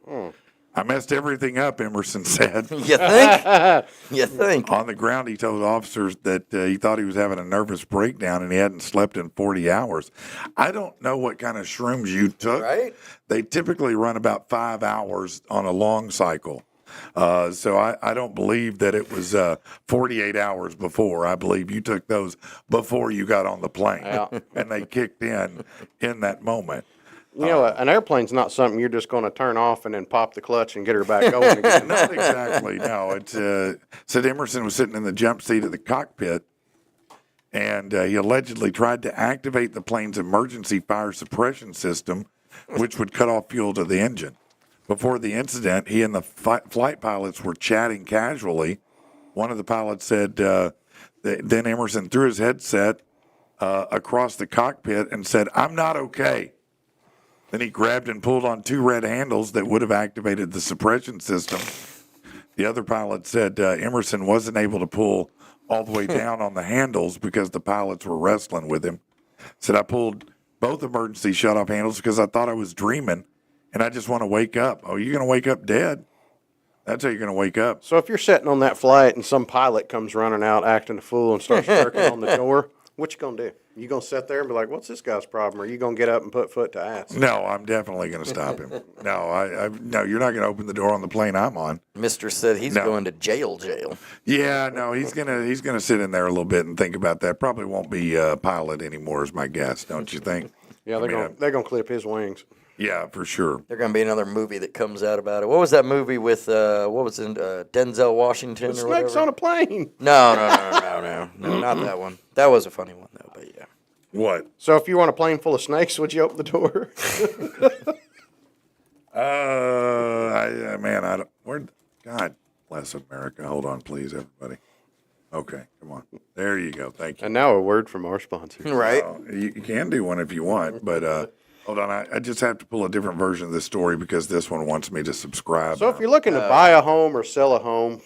I messed everything up, Emerson said. You think? You think? On the ground, he told officers that he thought he was having a nervous breakdown and he hadn't slept in 40 hours. I don't know what kind of shrooms you took. Right? They typically run about 5 hours on a long cycle. So I don't believe that it was 48 hours before. I believe you took those before you got on the plane. Yeah. And they kicked in that moment. You know, an airplane's not something you're just going to turn off and then pop the clutch and get her back going again. Not exactly, no. It said Emerson was sitting in the jump seat of the cockpit, and he allegedly tried to activate the plane's emergency fire suppression system, which would cut off fuel to the engine. Before the incident, he and the flight pilots were chatting casually. One of the pilots said then Emerson threw his headset across the cockpit and said, "I'm not okay." Then he grabbed and pulled on two red handles that would have activated the suppression system. The other pilot said Emerson wasn't able to pull all the way down on the handles because the pilots were wrestling with him. Said, I pulled both emergency shut-off handles because I thought I was dreaming, and I just want to wake up. Oh, you're going to wake up dead? That's how you're going to wake up. So if you're sitting on that flight and some pilot comes running out acting a fool and starts jerking on the door, what you going to do? You going to sit there and be like, what's this guy's problem? Or are you going to get up and put foot to ass? No, I'm definitely going to stop him. No, you're not going to open the door on the plane I'm on. Mister said he's No. going to jail. Yeah, no, he's gonna sit in there a little bit and think about that. Probably won't be a pilot anymore, is my guess. Don't you think? Yeah, they're going to clip his wings. Yeah, for sure. There's going to be another movie that comes out about it. What was that movie with, Denzel Washington or Snakes whatever? on a plane. No, not that one. That was a funny one, though, but yeah. What? So if you were on a plane full of snakes, would you open the door? I don't. God bless America. Hold on, please, everybody. Okay, come on. There you go. Thank you. And now a word from our sponsor. Right? You can do one if you want, but hold on. I just have to pull a different version of this story because this one wants me to subscribe. So if you're looking to buy a home or sell a home,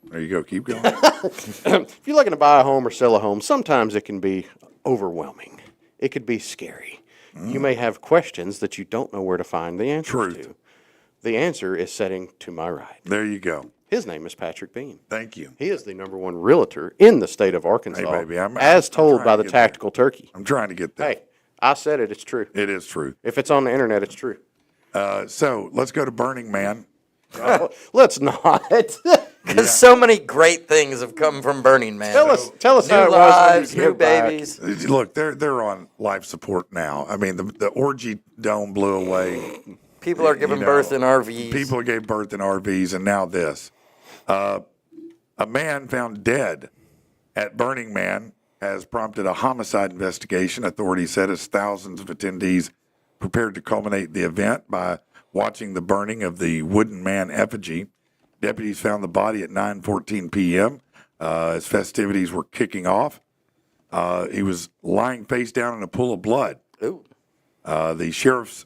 There you go. Keep going. if you're looking to buy a home or sell a home, sometimes it can be overwhelming. It could be scary. You may have questions that you don't know where to find the answers Truth. to. The answer is sitting to my right. There you go. His name is Patrick Bean. Thank you. He is the #1 realtor in the state of Arkansas, Hey, baby, as I'm told trying by to the get there. Tactical Turkey. I'm trying to get there. Hey, I said it. It's true. It is true. If it's on the internet, it's true. So let's go to Burning Man. Let's not. Because so many great things have come from Burning Man. Tell us New how it was when lives, you new get back. babies. Look, they're on life support now. I mean, the orgy dome blew away. People are giving know, birth in RVs. People gave birth in RVs, and now this. A man found dead at Burning Man has prompted a homicide investigation, authorities said, as thousands of attendees prepared to culminate the event by watching the burning of the wooden man effigy. Deputies found the body at 9:14 p.m. As festivities were kicking off. He was lying face down in a pool of blood. Ooh. The sheriff's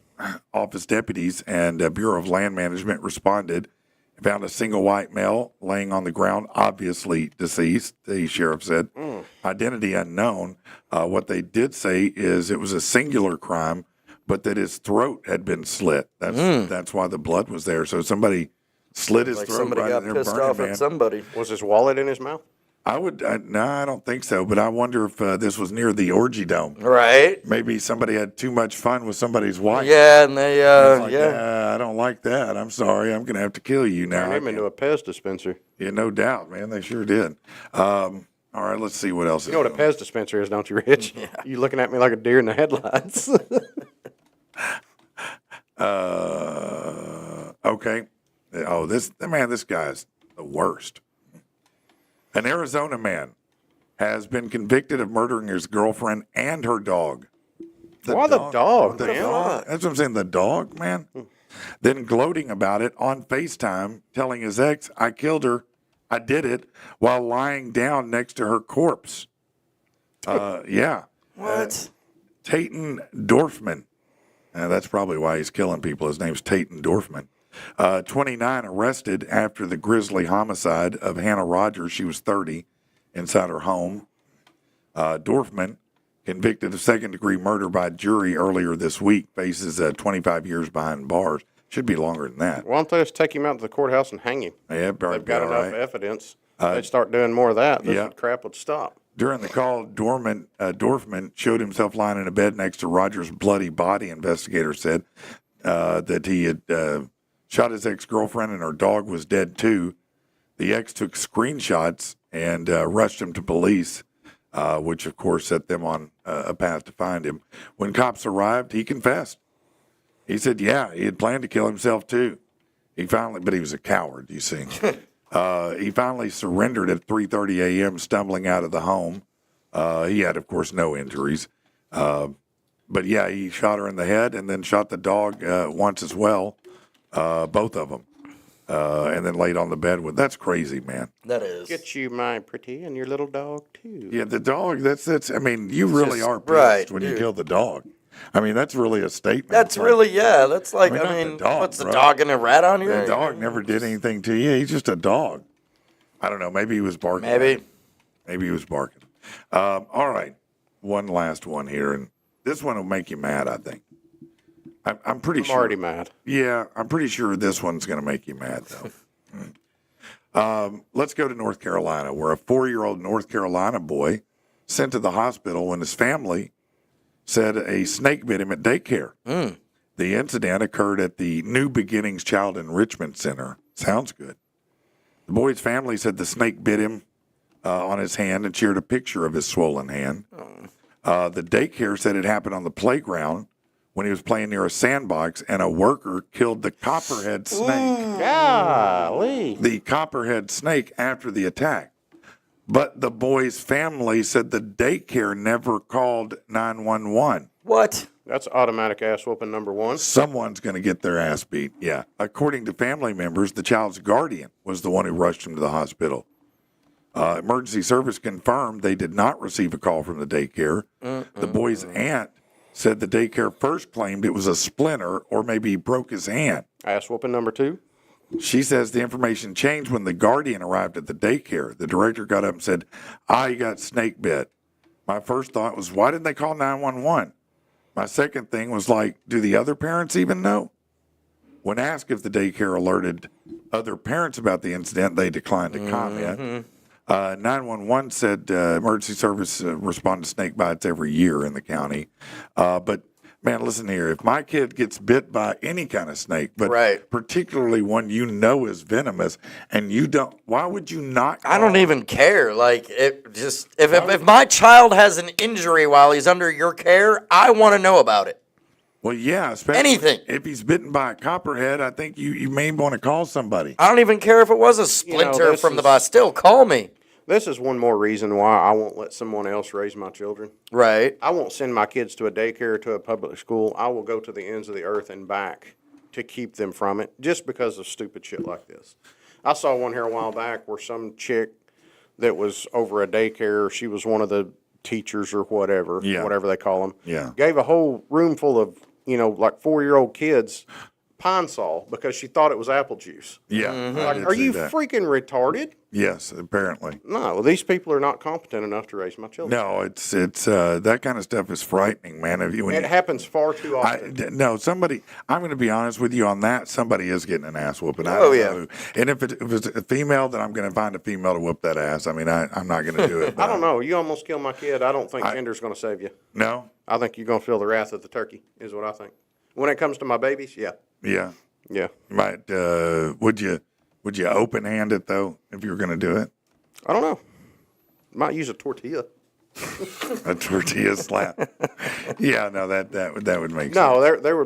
office deputies and Bureau of Land Management responded and found a single white male laying on the ground, obviously deceased, the sheriff said. Identity unknown. What they did say is it was a singular crime, but that his throat had been slit. That's why the blood was there. So somebody slit his Like throat somebody right got in there, pissed Burning off Man. at somebody. Was his wallet in his mouth? No, I don't think so. But I wonder if this was near the orgy dome. Right? Maybe somebody had too much fun with somebody's wife. Yeah, and they, Like, yeah. I don't like that. I'm sorry. I'm going to have to kill you now. Turned him into a Pez dispenser. Yeah, no doubt, man. They sure did. All right, let's see what else. You know what a Pez dispenser is, don't you, Rich? Yeah. You looking at me like a deer in the headlights. Okay. Oh, this guy's the worst. An Arizona man has been convicted of murdering his girlfriend and her dog. Why the dog, The man? dog. That's what I'm saying. The dog, man. Then gloating about it on FaceTime, telling his ex, I killed her. I did it while lying down next to her corpse. Yeah. What? Tayton Dorfman. That's probably why he's killing people. His name's Tayton Dorfman. 29 arrested after the grisly homicide of Hannah Rogers. She was 30 inside her home. Dorfman, convicted of second-degree murder by jury earlier this week, faces 25 years behind bars. Should be longer than that. Why don't they just take him out to the courthouse and hang him? Yeah, They've got all enough right. evidence. They'd start doing more of that. This crap would stop. During the call, Dorfman showed himself lying in a bed next to Rogers' bloody body. Investigators said that he had shot his ex-girlfriend and her dog was dead too. The ex took screenshots and rushed him to police, which of course set them on a path to find him. When cops arrived, he confessed. He said, yeah, he had planned to kill himself too. But he was a coward, you see. He finally surrendered at 3:30 a.m., stumbling out of the home. He had, of course, no injuries. But yeah, he shot her in the head and then shot the dog once as well, both of them, and then laid on the bed with. That's crazy, man. That is. Get you, my pretty, and your little dog, too. Yeah, the dog. That's. I mean, you really just- are pissed right, when you dude. kill the dog. I mean, that's really a statement. That's It's like, really, yeah. That's like, not I the mean, dog, what's the bro. dog and a rat on you? The dog never did anything to you. He's just a dog. I don't know. Maybe he was barking. Maybe. Maybe he was barking. All right. One last one here. And this one will make you mad, I think. I'm pretty I'm sure. already mad. Yeah, I'm pretty sure this one's going to make you mad, though. Let's go to North Carolina, where a 4-year-old North Carolina boy sent to the hospital when his family said a snake bit him at daycare. The incident occurred at the New Beginnings Child Enrichment Center. Sounds good. The boy's family said the snake bit him on his hand and shared a picture of his swollen hand. The daycare said it happened on the playground when he was playing near a sandbox, and a worker killed the copperhead snake. Golly. The copperhead snake after the attack. But the boy's family said the daycare never called 911. What? That's automatic ass whooping number one. Someone's going to get their ass beat. Yeah. According to family members, the child's guardian was the one who rushed him to the hospital. Emergency service confirmed they did not receive a call from the daycare. The boy's aunt said the daycare first claimed it was a splinter or maybe he broke his hand. Ass whooping number two. She says the information changed when the guardian arrived at the daycare. The director got up and said, he got snake bit. my first thought was, why didn't they call 911? My second thing was like, do the other parents even know? When asked if the daycare alerted other parents about the incident, they declined to comment. 911 said emergency service respond to snake bites every year in the county. But man, listen here. If my kid gets bit by any kind of snake, but Right. particularly one you know is venomous, and you don't, why would you not? I don't even care. Like, it just if my child has an injury while he's under your care, I want to know about it. Well, yeah, especially Anything. if he's bitten by a copperhead, I think you may want to call somebody. I don't even care if it was a splinter this from the is- body. Still, call me. This is one more reason why I won't let someone else raise my children. Right. I won't send my kids to a daycare or to a public school. I will go to the ends of the earth and back to keep them from it, just because of stupid shit like this. I saw one here a while back where some chick that was over a daycare, she was one of the teachers or whatever, Yeah. whatever they call them, Yeah. gave a whole room full of, like 4-year-old kids Pine Sol because she thought it was apple juice. Yeah. I did Are see you that. freaking retarded? Yes, apparently. No, well, these people are not competent enough to raise my children. No, it's that kind of stuff is frightening, man. If you, when It you- happens far too often. no, somebody. I'm going to be honest with you on that. Somebody is getting an ass whooping. I Oh, don't yeah. know who. And if it's a female, then I'm going to find a female to whoop that ass. I mean, I'm not going to do it. I don't know. You almost killed my kid. I don't think I- gender's going to save you. No. I think you're going to feel the wrath of the turkey, is what I think. When it comes to my babies, yeah. Yeah. Yeah. Might. Would you open hand it though if you were going to do it? I don't know. Might use a tortilla. A tortilla slap. Yeah. No. That would make sense. No, there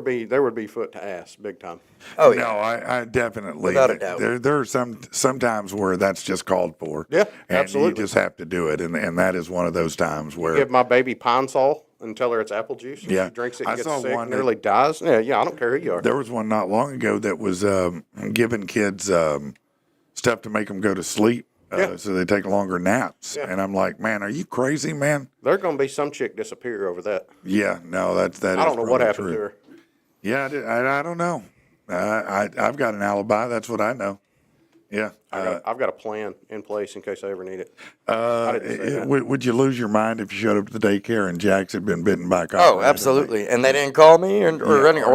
would be foot to ass, big time. Oh, yeah. No, I definitely. Without a doubt. There are sometimes where that's just called for. Yeah, and absolutely. You just have to do it, and that is one of those times where. Give my baby Pine Sol and tell her it's apple juice. And Yeah. she drinks it I and gets saw sick one and that- nearly dies. Yeah, I don't care who you are. There was one not long ago that was giving kids stuff to make them go to sleep, Yeah. so they take longer naps. Yeah. And I'm like, man, are you crazy, man? There's going to be some chick disappear over that. Yeah, no, that. I is don't know what probably happened true. to her. Yeah, I don't know. I've got an alibi. That's what I know. Yeah. I've got a plan in place in case I ever need it. I didn't say that. Would you lose your mind if you showed up to the daycare and Jax had been bitten by a copperhead? Oh, absolutely. And they didn't call me or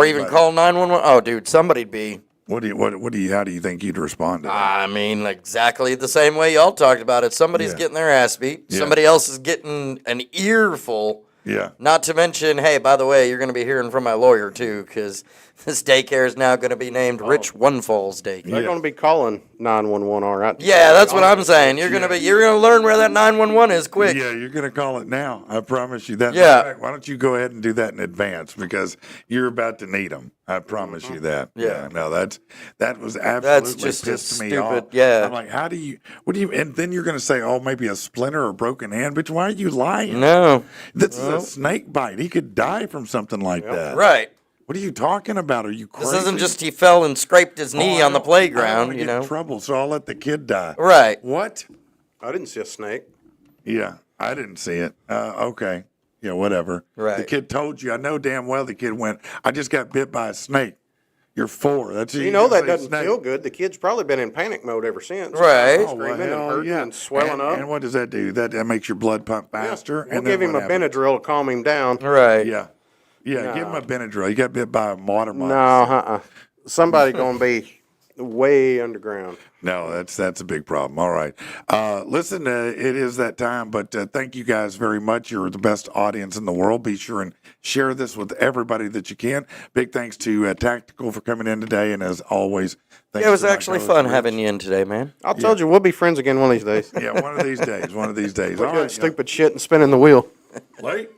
even right. call 911. Oh, dude, somebody'd be. How do you think you'd respond to that? I mean, exactly the same way y'all talked about it. Somebody's Yeah. getting their ass beat. Yeah. Somebody else is getting an earful. Yeah. Not to mention, hey, by the way, you're going to be hearing from my lawyer too, because this daycare is now going to be named Rich One Falls Daycare. They're going to be calling 911, all right? Yeah, that's what I'm saying. You're gonna learn where that 911 is quick. Yeah, you're going to call it now. I promise you that. Yeah. In fact, why don't you go ahead and do that in advance because you're about to need them. I promise you that. Yeah. No, that was absolutely just a pissed me stupid- off. yeah. I'm like, what do you, and then you're going to say, oh, maybe a splinter or broken hand, bitch. Why are you lying? No, This is a snake bite. He could die from something like that. right. What are you talking about? Are you crazy? This isn't just he fell and scraped his knee on the I don't playground, wanna you get in know. trouble, so I'll let the kid die. Right. What? I didn't see a snake. Yeah, I didn't see it. Okay. Yeah, whatever. Right. The kid told you. I know damn well the kid went, I just got bit by a snake. You're 4. That's You know that doesn't feel good. The kid's probably been in panic mode ever since. Right. Oh, Screaming and hell, hurting yeah. and swelling up. And what does that do? That makes your blood pump faster. We'll and give then him a what happens? Benadryl to calm him down. Right. Yeah. Yeah, give him a Benadryl. You got bit by a water No, mouse. Somebody going to be way underground. No, that's a big problem. All right. Listen, it is that time, but thank you guys very much. You're the best audience in the world. Be sure and share this with everybody that you can. Big thanks to Tactical for coming in today, and as always, thanks Yeah, it was to my actually co-host, fun Rich. having you in today, man. I told you we'll be friends again one of these days. Yeah, one of these days. One of these days. We're All doing right, stupid shit and spinning the wheel. Late.